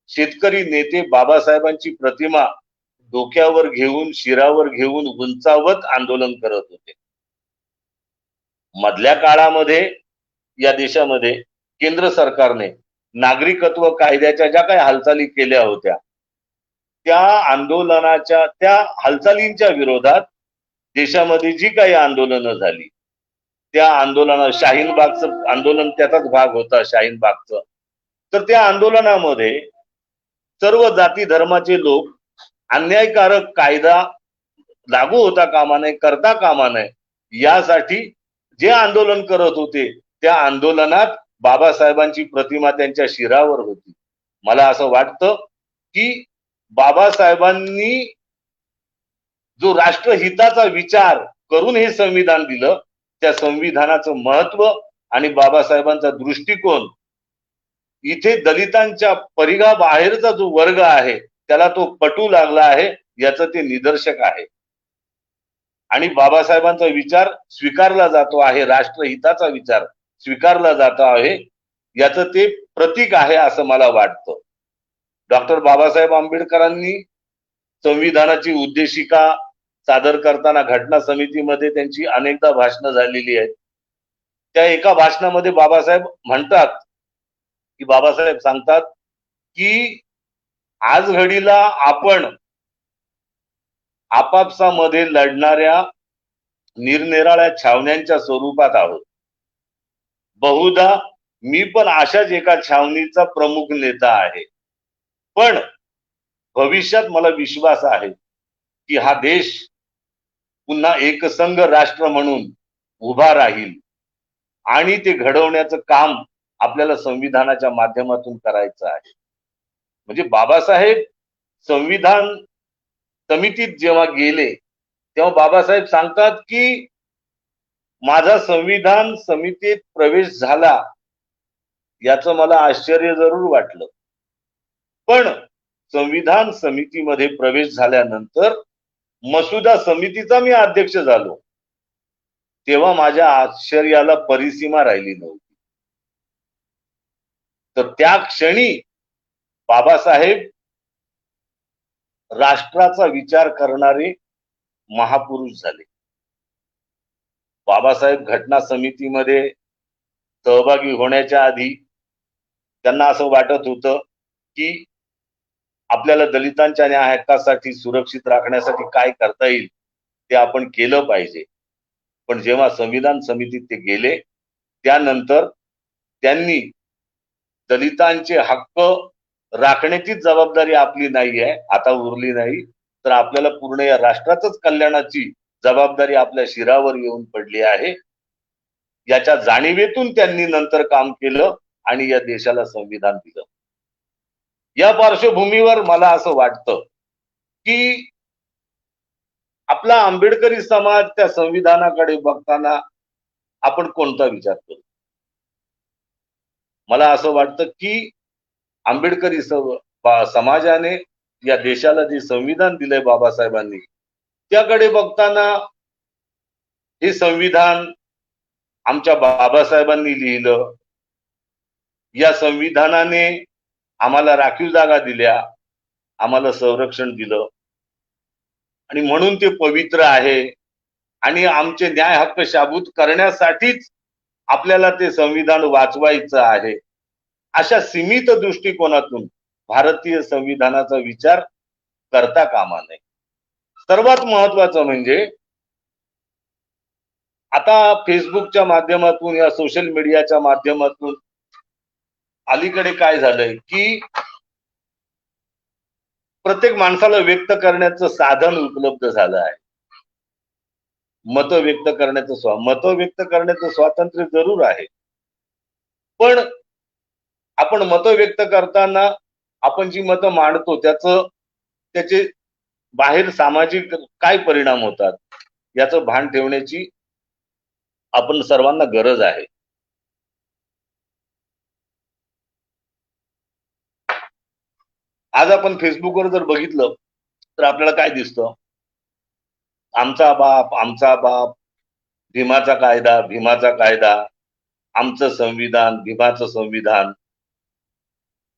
शेतकरी नेते बाबासाहेबांची प्रतिमा डोक्यावर घेऊन, शिरावर घेऊन उंचावत आंदोलन करत होते. मधल्या काळामध्ये या देशामध्ये केंद्र सरकारने नागरिकत्व कायद्याच्या ज्या काही हालचाली केल्या होत्या, त्या आंदोलनाच्या, त्या हालचालींच्या विरोधात देशामध्ये जी काही आंदोलनं झाली, त्या आंदोलनात शाहीनबागचं आंदोलन त्याचाच भाग होता, शाहीनबागचं. तर त्या आंदोलनामध्ये सर्व जाती धर्माचे लोक अन्यायकारक कायदा लागू होता कामा नये, करता कामा नये, यासाठी जे आंदोलन करत होते, त्या आंदोलनात बाबासाहेबांची प्रतिमा त्यांच्या शिरावर होती. मला असं वाटतं की बाबासाहेबांनी जो राष्ट्रहिताचा विचार करून हे संविधान दिलं, त्या संविधानाचं महत्व आणि बाबासाहेबांचा दृष्टिकोन इथे दलितांच्या परिघाबाहेरचा जो वर्ग आहे त्याला तो पटू लागला आहे, याचं ते निदर्शक आहे. आणि बाबासाहेबांचा विचार स्वीकारला जातो आहे, राष्ट्रहिताचा विचार स्वीकारला जातो आहे, याचं ते प्रतीक आहे असं मला वाटतं. डॉक्टर बाबासाहेब आंबेडकरांनी संविधानाची उद्देशिका सादर करताना घटना समितीमध्ये त्यांची अनेकदा भाषणं झालेली आहेत. त्या एका भाषणामध्ये बाबासाहेब म्हणतात की, बाबासाहेब सांगतात की आज घडीला आपण आपापसामध्ये लढणाऱ्या निरनिराळ्या छावण्यांच्या स्वरूपात आहोत. बहुधा मी पण अशाच एका छावणीचा प्रमुख नेता आहे. पण भविष्यात मला विश्वास आहे की हा देश पुन्हा एकसंघ राष्ट्र म्हणून उभा राहील आणि ते घडवण्याचं काम आपल्याला संविधानाच्या माध्यमातून करायचं आहे. म्हणजे बाबासाहेब संविधान समितीत जेव्हा गेले तेव्हा बाबासाहेब सांगतात की माझा संविधान समितीत प्रवेश झाला याचं मला आश्चर्य जरूर वाटलं, पण संविधान समितीमध्ये प्रवेश झाल्यानंतर मसुदा समितीचा मी अध्यक्ष झालो तेव्हा माझ्या आश्चर्याला परिसीमा राहिली नव्हती. तर त्या क्षणी बाबासाहेब राष्ट्राचा विचार करणारे महापुरुष झाले. बाबासाहेब घटना समितीमध्ये सहभागी होण्याच्या आधी त्यांना असं वाटत होतं की आपल्याला दलितांच्या न्याय हक्कासाठी सुरक्षित राखण्यासाठी काय करता येईल ते आपण केलं पाहिजे. पण जेव्हा संविधान समितीत ते गेले त्यानंतर त्यांनी दलितांचे हक्क राखण्याची जबाबदारी आपली नाही आहे, आता उरली नाही, तर आपल्याला पूर्ण या राष्ट्राचंच कल्याणाची जबाबदारी आपल्या शिरावर येऊन पडली आहे. याच्या जाणीवेतून त्यांनी नंतर काम केलं आणि या देशाला संविधान दिलं. या पार्श्वभूमीवर मला असं वाटतं की आपला आंबेडकरी समाज त्या संविधानाकडे बघताना आपण कोणता विचार करू. मला असं वाटतं की आंबेडकरी समाजाने या देशाला जे संविधान दिलंय बाबासाहेबांनी, त्याकडे बघताना हे संविधान आमच्या बाबासाहेबांनी लिहिलं, या संविधानाने आम्हाला राखीव जागा दिल्या, आम्हाला संरक्षण दिलं आणि म्हणून ते पवित्र आहे आणि आमचे न्याय हक्क शाबूत करण्यासाठीच आपल्याला ते संविधान वाचवायचं आहे. अशा सीमित दृष्टिकोनातून भारतीय संविधानाचा विचार करता कामा नये. सर्वात महत्वाचं म्हणजे आता फेसबुकच्या माध्यमातून या सोशल मीडियाच्या माध्यमातून अलीकडे काय झालंय की प्रत्येक माणसाला व्यक्त करण्याचं साधन उपलब्ध झालं आहे. मत व्यक्त करण्याचं स्वातंत्र्य जरूर आहे, पण आपण मत व्यक्त करताना आपण जी मतं मांडतो त्याचे बाहेर सामाजिक काय परिणाम होतात याचं भान ठेवण्याची आपण सर्वांना गरज आहे. आज आपण फेसबुकवर जर बघितलं तर आपल्याला काय दिसतं? आमचा बाप, भीमाचा कायदा, आमचं संविधान, भीमाचं संविधान.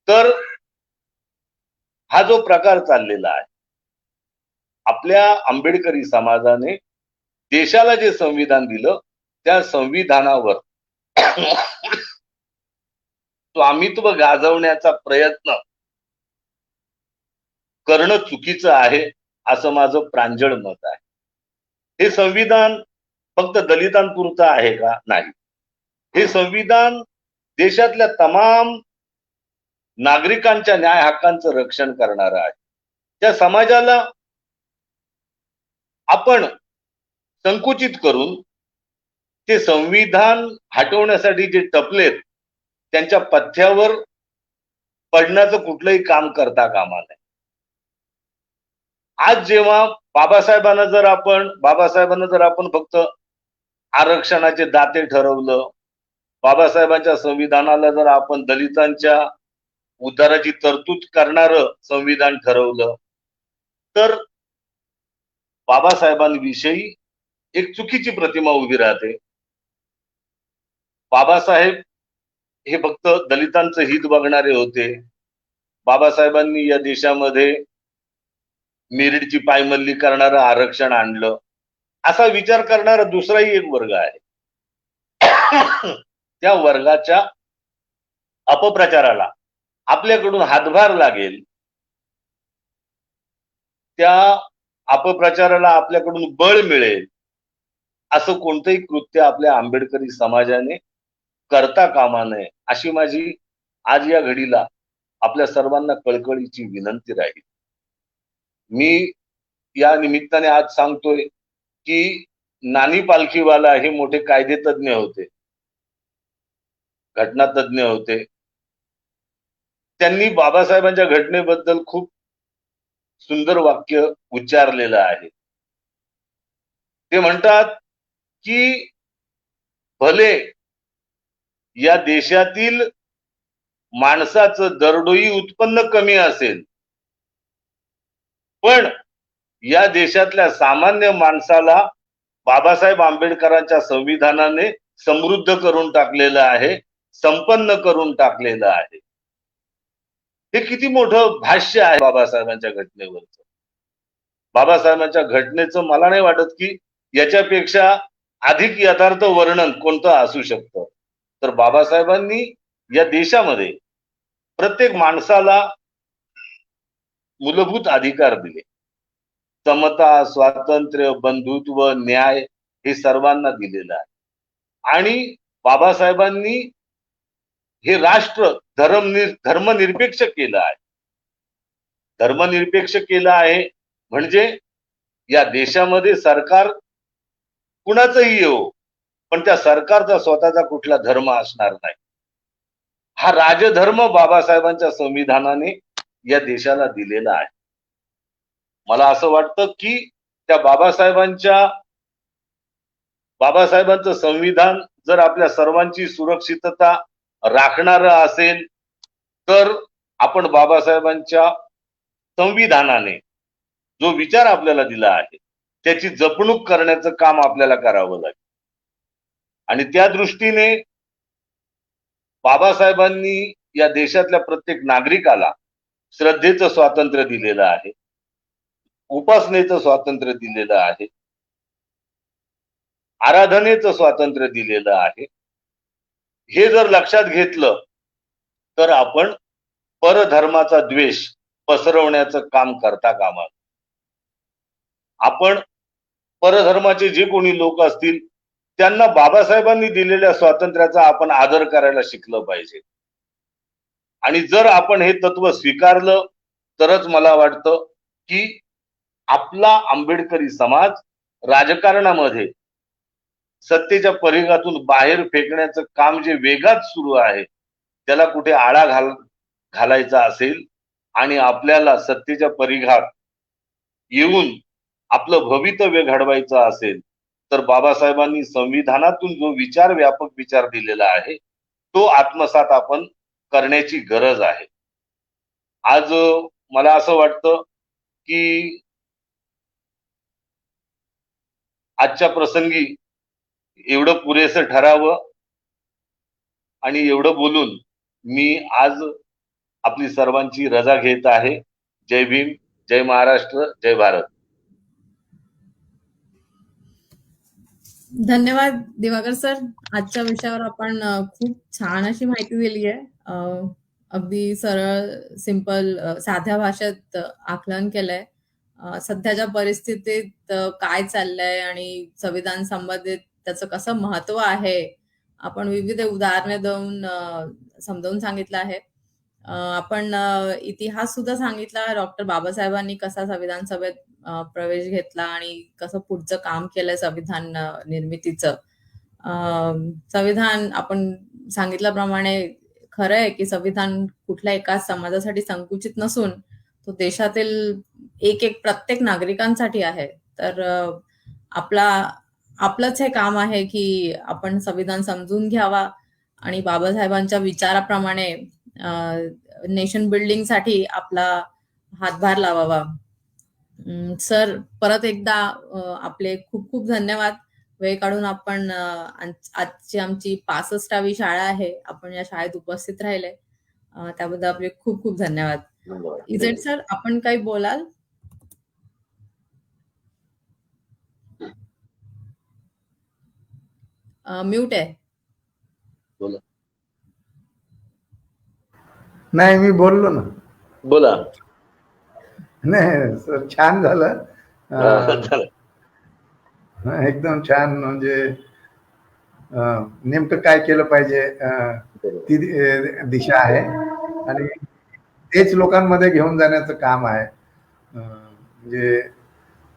तर हा जो प्रकार चाललेला आहे, आपल्या आंबेडकरी समाजाने देशाला जे संविधान दिलं त्या संविधानावर स्वामित्व गाजवण्याचा प्रयत्न करणं चुकीचं आहे असं माझं प्रांजळ मत आहे. हे संविधान फक्त दलितांपुरतं आहे का? नाही. हे संविधान देशातल्या तमाम नागरिकांच्या न्याय हक्कांचं रक्षण करणारं आहे. त्या समाजाला आपण संकुचित करून ते संविधान हटवण्यासाठी जे टपलेत त्यांच्या पथ्यावर पडण्याचं कुठलंही काम करता कामा नये. आज जेव्हा बाबासाहेबांना जर आपण फक्त आरक्षणाचे दाते ठरवलं, बाबासाहेबांच्या संविधानाला जर आपण दलितांच्या उद्धाराची तरतूद करणारं संविधान ठरवलं, तर बाबासाहेबांविषयी एक चुकीची प्रतिमा उभी राहते. बाबासाहेब हे फक्त दलितांचं हित बघणारे होते. बाबासाहेबांनी या देशामध्ये मेरिटची पायमल्ली करणारं आरक्षण आणलं, असा विचार करणारा दुसराही एक वर्ग आहे. त्या वर्गाच्या अपप्रचाराला आपल्याकडून हातभार लागेल, त्या अपप्रचाराला आपल्याकडून बळ मिळेल असं कोणतंही कृत्य आपल्या आंबेडकरी समाजाने करता कामा नये अशी माझी आज या घडीला आपल्या सर्वांना कळकळीची विनंती राहील. मी या निमित्ताने आज सांगतोय की नानी पालखीवाला हे मोठे कायदे तज्ञ होते, घटना तज्ञ होते. त्यांनी बाबासाहेबांच्या घटनेबद्दल खूप सुंदर वाक्य उच्चारलेलं आहे. ते म्हणतात की भले या देशातील माणसाचं दरडोई उत्पन्न कमी असेल, पण या देशातल्या सामान्य माणसाला बाबासाहेब आंबेडकरांच्या संविधानाने समृद्ध करून टाकलेलं आहे, संपन्न करून टाकलेलं आहे. हे किती मोठं भाष्य आहे बाबासाहेबांच्या घटनेवरचं. बाबासाहेबांच्या घटनेचं मला नाही वाटत की याच्यापेक्षा अधिक यथार्थ वर्णन कोणतं असू शकतं. तर बाबासाहेबांनी या देशामध्ये प्रत्येक माणसाला मूलभूत अधिकार दिले. समता, स्वातंत्र्य, बंधुत्व, न्याय हे सर्वांना दिलेलं आहे. आणि बाबासाहेबांनी हे राष्ट्र धर्मनिरपेक्ष केलं आहे. धर्मनिरपेक्ष केलं आहे म्हणजे या देशामध्ये सरकार कुणाचंही येऊ, पण त्या सरकारचा स्वतःचा कुठला धर्म असणार नाही. हा राजधर्म बाबासाहेबांच्या संविधानाने या देशाला दिलेला आहे. मला असं वाटतं की त्या बाबासाहेबांचं संविधान जर आपल्या सर्वांची सुरक्षितता राखणारं असेल, तर आपण बाबासाहेबांच्या संविधानाने जो विचार आपल्याला दिला आहे त्याची जपणूक करण्याचं काम आपल्याला करावं लागेल. आणि त्या दृष्टीने बाबासाहेबांनी या देशातल्या प्रत्येक नागरिकाला श्रद्धेचं स्वातंत्र्य दिलेलं आहे, उपासनेचं स्वातंत्र्य दिलेलं आहे, आराधनेचं स्वातंत्र्य दिलेलं आहे. हे जर लक्षात घेतलं तर आपण परधर्माचा द्वेष पसरवण्याचं काम करता कामा नये. आपण परधर्माचे जे कोणी लोक असतील त्यांना बाबासाहेबांनी दिलेल्या स्वातंत्र्याचा आपण आदर करायला शिकलं पाहिजे. आणि जर आपण हे तत्व स्वीकारलं तरच मला वाटतं की आपला आंबेडकरी समाज राजकारणामध्ये सत्तेच्या परिघातून बाहेर फेकण्याचं काम जे वेगात सुरू आहे त्याला कुठे आळा घालायचा असेल आणि आपल्याला सत्तेच्या परिघात येऊन आपलं भवितव्य घडवायचं असेल तर बाबासाहेबांनी संविधानातून जो विचार, व्यापक विचार दिलेला आहे, तो आत्मसात आपण करण्याची गरज आहे. आज मला असं वाटतं की आजच्या प्रसंगी एवढं पुरेसं ठरावं आणि एवढं बोलून मी आज आपली सर्वांची रजा घेत आहे. जय भीम, जय महाराष्ट्र, जय भारत. धन्यवाद दिवाकर सर. आजच्या विषयावर आपण खूप छान अशी माहिती दिली आहे. अगदी सरळ, सिंपल, साध्या भाषेत आकलन केलंय. सध्याच्या परिस्थितीत काय चाललंय आणि संविधान संबंधित त्याचं कसं महत्व आहे, आपण विविध उदाहरणे देऊन समजावून सांगितलं आहे. आपण इतिहास सुद्धा सांगितला. डॉक्टर बाबासाहेबांनी कसा संविधान सभेत प्रवेश घेतला आणि कसं पुढचं काम केलंय संविधान निर्मितीचं. संविधान आपण सांगितल्याप्रमाणे खरं आहे की संविधान कुठल्या एका समाजासाठी संकुचित नसून तो देशातील एक प्रत्येक नागरिकांसाठी आहे. तर आपलंच हे काम आहे की आपण संविधान समजून घ्यावा आणि बाबासाहेबांच्या विचाराप्रमाणे नेशन बिल्डिंग साठी आपला हातभार लावावा. सर, परत एकदा आपले खूप खूप धन्यवाद. वेळ काढून आपण आजची आमची 65वी शाळा आहे, आपण या शाळेत उपस्थित राहिले, त्याबद्दल आपले खूप खूप धन्यवाद. इजेड सर, आपण काही बोलाल? म्यूट आहे. बोला. नाही, मी बोललो ना. बोला. नाही सर, छान झालं. एकदम छान. म्हणजे नेमकं काय केलं पाहिजे ती दिशा आहे आणि तेच लोकांमध्ये घेऊन जाण्याचं काम आहे. म्हणजे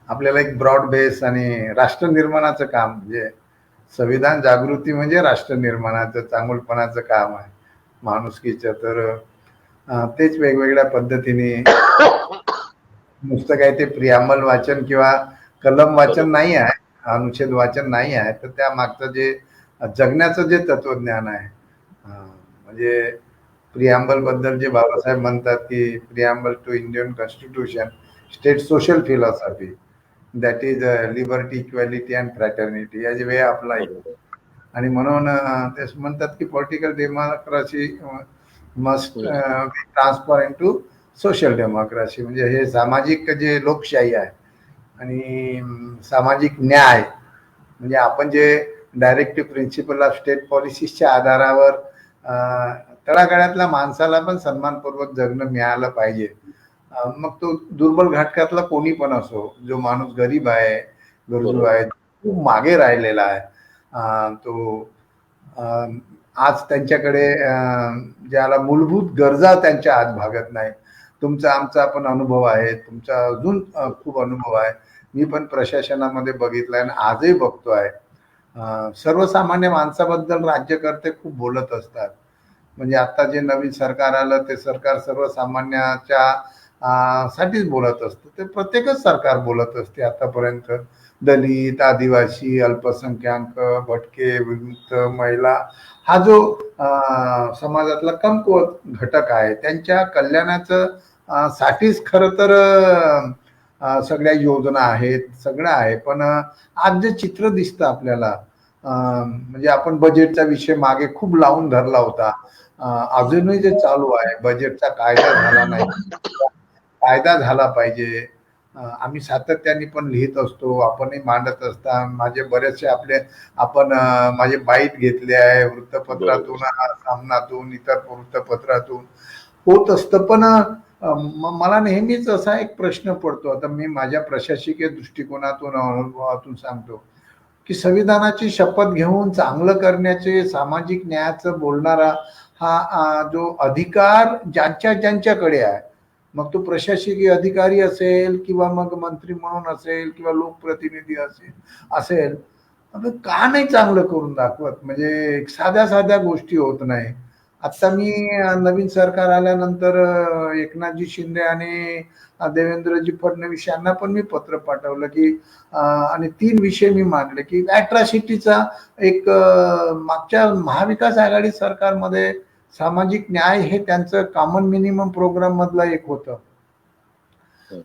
आपल्याला एक ब्रॉड बेस आणि राष्ट्र निर्माणाचं काम, म्हणजे संविधान जागृती म्हणजे राष्ट्र निर्माणाचं, चांगुलपणाचं काम आहे, माणुसकीचं. तर तेच वेगवेगळ्या पद्धतीने नुसतं काय ते प्रियांबल वाचन किंवा कलम वाचन नाही आहे, अनुच्छेद वाचन नाही आहे, तर त्या मागचं जे जगण्याचं जे तत्वज्ञान आहे, म्हणजे प्रियांबल बद्दल जे बाबासाहेब म्हणतात की preamble to Indian constitution state social philosophy that is liberty, equality and fraternity, याची वे अप्लाय. आणि म्हणून ते म्हणतात की political democracy must transform to social democracy, म्हणजे हे सामाजिक जे लोकशाही आहे आणि सामाजिक न्याय, म्हणजे आपण जे डायरेक्टिव्ह प्रिन्सिपल ऑफ स्टेट पॉलिसीच्या आधारावर तळागाळातल्या माणसाला पण सन्मानपूर्वक जगणं मिळालं पाहिजे. मग तो दुर्बल घटकातला कोणी पण असो, जो माणूस गरीब आहे, गरजू आहे, खूप मागे राहिलेला आहे, तो आज त्यांच्याकडे ज्याला मूलभूत गरजा त्यांच्या आज भागत नाही. तुमचा आमचा पण अनुभव आहे, तुमचा अजून खूप अनुभव आहे. मी पण प्रशासनामध्ये बघितलंय आणि आजही बघतोय. सर्वसामान्य माणसाबद्दल राज्यकर्ते खूप बोलत असतात. म्हणजे आता जे नवीन सरकार आलं ते सरकार सर्वसामान्याच्या साठीच बोलत असतं. ते प्रत्येकच सरकार बोलत असते आतापर्यंत. दलित, आदिवासी, अल्पसंख्याक, भटके, विमुक्त, महिला, हा जो समाजातला कमकुवत घटक आहे, त्यांच्या कल्याणाचं साठीच खरं तर सगळ्या योजना आहेत, सगळं आहे. पण आज जे चित्र दिसतं आपल्याला, म्हणजे आपण बजेटचा विषय मागे खूप लावून धरला होता, अजूनही जे चालू आहे, बजेटचा कायदा झाला नाही, कायदा झाला पाहिजे. आम्ही सातत्याने पण लिहित असतो, आपणही मांडत असता. माझे बरेचसे आपण माझे बाईट घेतले आहे, वृत्तपत्रातून, सामनातून, इतर वृत्तपत्रातून होत असतं. पण मला नेहमीच असा एक प्रश्न पडतो, आता मी माझ्या प्रशासकीय दृष्टिकोनातून, अनुभवातून सांगतो की संविधानाची शपथ घेऊन चांगलं करण्याचे, सामाजिक न्यायाचं बोलणारा हा जो अधिकार ज्यांच्याकडे आहे, मग तो प्रशासकीय अधिकारी असेल किंवा मग मंत्री म्हणून असेल किंवा लोकप्रतिनिधी असेल, का नाही चांगलं करून दाखवत? म्हणजे साध्या गोष्टी होत नाही. आता मी नवीन सरकार आल्यानंतर एकनाथजी शिंदे आणि देवेंद्रजी फडणवीस यांना पण मी पत्र पाठवलं की आणि 3 विषय मी मांडले की अॅट्रॉसिटीचा एक मागच्या महाविकास आघाडी सरकारमध्ये सामाजिक न्याय हे त्यांचं कॉमन मिनिमम प्रोग्राम मधलं एक होतं.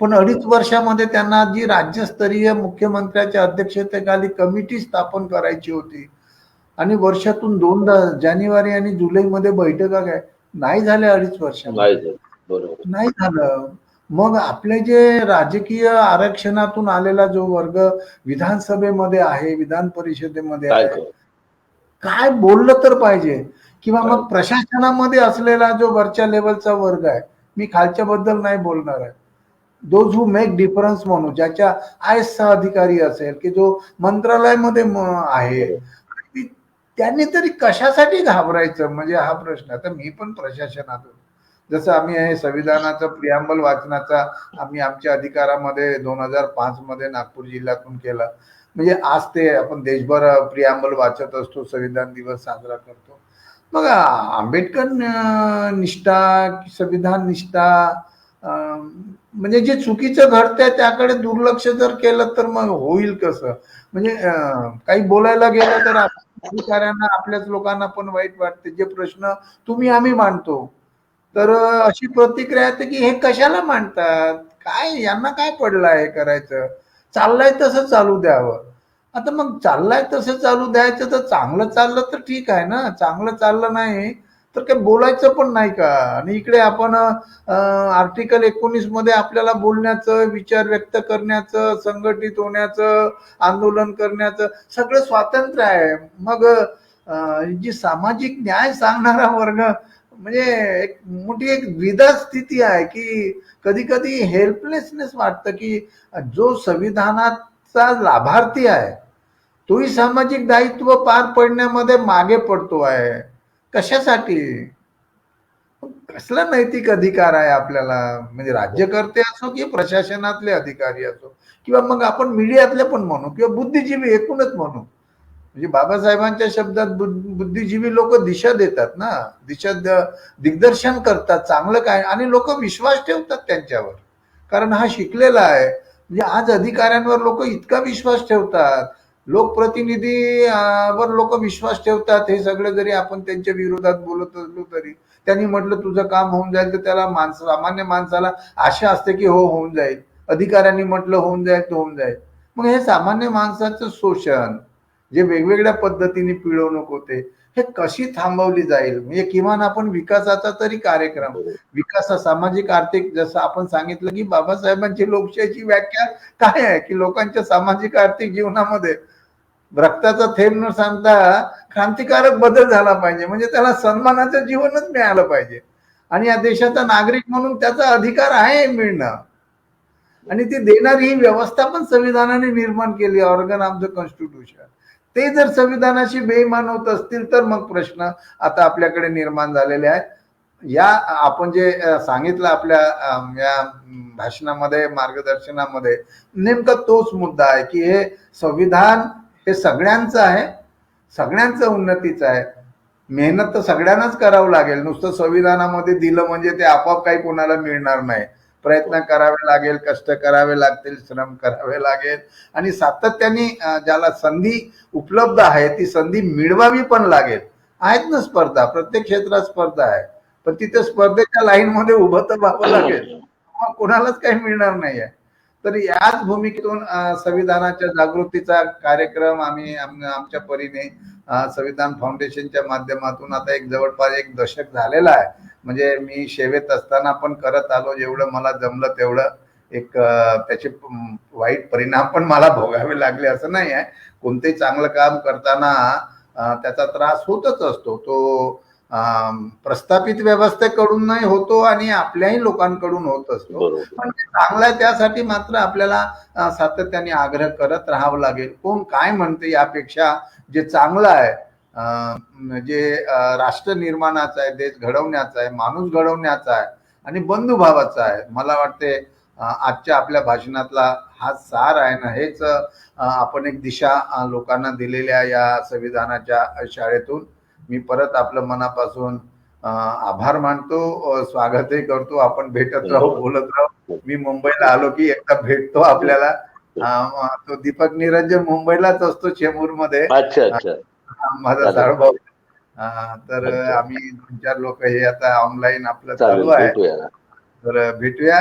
पण 2.5 वर्षामध्ये त्यांना जी राज्यस्तरीय मुख्यमंत्र्याच्या अध्यक्षतेखाली कमिटी स्थापन करायची होती आणि वर्षातून 2दा जानेवारी आणि जुलैमध्ये बैठका काय नाही झाल्या 2.5 वर्षामध्ये. नाही झालं. मग आपले जे राजकीय आरक्षणातून आलेला जो वर्ग विधानसभेमध्ये आहे, विधान परिषदेमध्ये आहे, काय बोललं तर पाहिजे. किंवा मग प्रशासनामध्ये असलेला जो वरच्या लेवलचा वर्ग आहे, मी खालच्या बद्दल नाही बोलणार आहे, दोज हू मेक डिफरन्स म्हणू, ज्याच्या IAS चा अधिकारी असेल की जो मंत्रालयामध्ये आहे, त्यांनी तरी कशासाठी घाबरायचं, म्हणजे हा प्रश्न. आता मी पण प्रशासनातून, जसं आम्ही हे संविधानाचं प्रियांबल वाचनाचा आम्ही आमच्या अधिकारामध्ये 2005 मध्ये नागपूर जिल्ह्यातून केला. म्हणजे आज ते आपण देशभर प्रियांबल वाचत असतो, संविधान दिवस साजरा करतो. मग आंबेडकर निष्ठा, संविधान निष्ठा, म्हणजे जे चुकीचं घडतंय त्याकडे दुर्लक्ष जर केलं तर मग होईल कसं. म्हणजे काही बोलायला गेलं तर अधिकाऱ्यांना, आपल्याच लोकांना पण वाईट वाटते. जे प्रश्न तुम्ही आम्ही मांडतो तर अशी प्रतिक्रिया येते की हे कशाला मांडतात, काय यांना काय पडलं आहे करायचं, चाललंय तसं चालू द्यावं. आता मग चाललंय तसं चालू द्यायचं तर चांगलं चाललं तर ठीक आहे ना, चांगलं चाललं नाही तर काही बोलायचं पण नाही का. आणि इकडे आपण आर्टिकल 19 मध्ये आपल्याला बोलण्याचं, विचार व्यक्त करण्याचं, संघटित होण्याचं, आंदोलन करण्याचं सगळं स्वातंत्र्य आहे. मग जी सामाजिक न्याय सांगणारा वर्ग म्हणजे एक मोठी एक द्विधा स्थिती आहे की कधी कधी हेल्पलेसनेस वाटतं की जो संविधानाचा लाभार्थी आहे तोही सामाजिक दायित्व पार पडण्यामध्ये मागे पडतो आहे. कशासाठी, कसला नैतिक अधिकार आहे आपल्याला, म्हणजे राज्यकर्ते असो की प्रशासनातले अधिकारी असो किंवा मग आपण मीडियातले पण म्हणू किंवा बुद्धिजीवी एकूणच म्हणू. म्हणजे बाबासाहेबांच्या शब्दात बुद्धिजीवी लोक दिशा देतात ना, दिशा दिग्दर्शन करतात चांगलं काय, आणि लोक विश्वास ठेवतात त्यांच्यावर, कारण हा शिकलेला आहे. म्हणजे आज अधिकाऱ्यांवर लोक इतका विश्वास ठेवतात, लोकप्रतिनिधी वर लोक विश्वास ठेवतात. हे सगळं जरी आपण त्यांच्या विरोधात बोलत असलो तरी त्यांनी म्हटलं तुझं काम होऊन जाईल तर त्याला सामान्य माणसाला आशा असते की हो होऊन जाईल, अधिकाऱ्यांनी म्हटलं होऊन जाईल तर होऊन जाईल. मग हे सामान्य माणसाचं शोषण, जे वेगवेगळ्या पद्धतीने पिळवणूक होते, हे कशी थांबवली जाईल. म्हणजे किमान आपण विकासाचा तरी कार्यक्रम, विकास सामाजिक आर्थिक, जसं आपण सांगितलं की बाबासाहेबांची लोकशाहीची व्याख्या काय आहे की लोकांच्या सामाजिक आर्थिक जीवनामध्ये रक्ताचा थेंब न सांगता क्रांतिकारक बदल झाला पाहिजे, म्हणजे त्याला सन्मानाचं जीवनच मिळालं पाहिजे आणि या देशाचा नागरिक म्हणून त्याचा अधिकार आहे मिळणं, आणि ती देणारी ही व्यवस्था पण संविधानाने निर्माण केली, ऑर्गन ऑफ द कॉन्स्टिट्यूशन. ते जर संविधानाशी बेईमान होत असतील तर मग प्रश्न आता आपल्याकडे निर्माण झालेले आहेत. या आपण जे सांगितलं आपल्या या भाषणामध्ये, मार्गदर्शनामध्ये, नेमका तोच मुद्दा आहे की हे संविधान हे सगळ्यांचं आहे, सगळ्यांचं उन्नतीचं आहे. मेहनत तर सगळ्यांनाच करावं लागेल, नुसतं संविधानामध्ये दिलं म्हणजे ते आपोआप काही कोणाला मिळणार नाही. प्रयत्न करावे लागेल, कष्ट करावे लागतील, श्रम करावे लागेल, आणि सातत्याने ज्याला संधी उपलब्ध आहे ती संधी मिळवावी पण लागेल. आहेत ना स्पर्धा, प्रत्येक क्षेत्रात स्पर्धा आहे, पण तिथे स्पर्धेच्या लाईन मध्ये उभं तर व्हावं लागेल, मग कोणालाच काही मिळणार नाही आहे. तर याच भूमिकेतून संविधानाच्या जागृतीचा कार्यक्रम आम्ही आमच्या परीने संविधान फाउंडेशनच्या माध्यमातून आता एक जवळपास 1 दशक झालेला आहे. म्हणजे मी सेवेत असताना पण करत आलो, जेवढं मला जमलं तेवढं. एक त्याचे वाईट परिणाम पण मला भोगावे लागले असं नाही आहे. कोणतेही चांगलं काम करताना त्याचा त्रास होतच असतो. तो प्रस्थापित व्यवस्थेकडून नाही होतो आणि आपल्याही लोकांकडून होत असतो. पण ते चांगलं आहे त्यासाठी मात्र आपल्याला सातत्याने आग्रह करत राहावं लागेल. कोण काय म्हणते यापेक्षा जे चांगलं आहे, जे राष्ट्र निर्माणाचं आहे, देश घडवण्याचा आहे, माणूस घडवण्याचा आहे आणि बंधुभावाचा आहे, मला वाटते आजच्या आपल्या भाषणातला हा सार आहे ना. हेच आपण एक दिशा लोकांना दिलेल्या या संविधानाच्या शाळेतून. मी परत आपलं मनापासून आभार मानतो, स्वागतही करतो. आपण भेटत राहू, हो. बोलत राहू. मी मुंबईला आलो की एकदा भेटतो आपल्याला. तो दीपक निरंजन मुंबईलाच असतो, चेंबूरमध्ये. अच्छा अच्छा माझा चालेल. साळुभाऊ. तर अच्छा. आम्ही 2-4 लोक हे आता ऑनलाईन आपलं चालेल चालू आहे. भेटूया. तर भेटूया.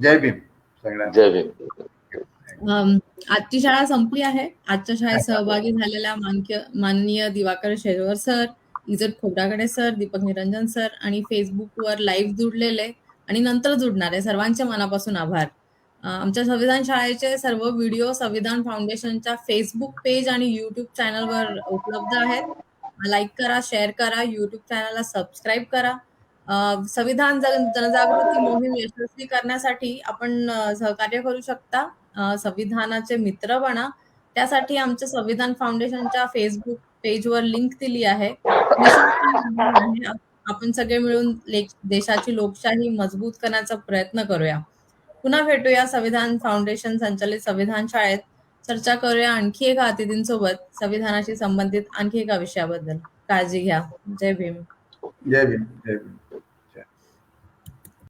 जय भीम सगळ्यांना. जय भीम. आजची शाळा संपली आहे. आजच्या शाळेत सहभागी झालेल्या माननीय Diwakar Shejwal sir, Ijat Khobragade sir, Deepak Niranjan sir आणि फेसबुकवर लाईव्ह जुडलेले आणि नंतर जुडणारे सर्वांचे मनापासून आभार. आमच्या संविधान शाळेचे सर्व व्हिडिओ संविधान फाउंडेशनच्या फेसबुक पेज आणि युट्यूब चॅनलवर उपलब्ध आहेत. लाईक करा, शेअर करा, युट्यूब चॅनलला सबस्क्राईब करा. संविधान जनजागृती मोहीम यशस्वी करण्यासाठी आपण सहकार्य करू शकता. संविधानाचे मित्र बना. त्यासाठी आमच्या संविधान फाउंडेशनच्या फेसबुक पेजवर लिंक दिली आहे. निशुल्क माध्यम आहे. आपण सगळे मिळून देशाची लोकशाही मजबूत करण्याचा प्रयत्न करूया. पुन्हा भेटूया संविधान फाउंडेशन संचालित संविधान शाळेत. चर्चा करूया आणखी एका अतिथींसोबत संविधानाशी संबंधित आणखी एका विषयाबद्दल. काळजी घ्या. जय भीम. जय भीम. जय भीम.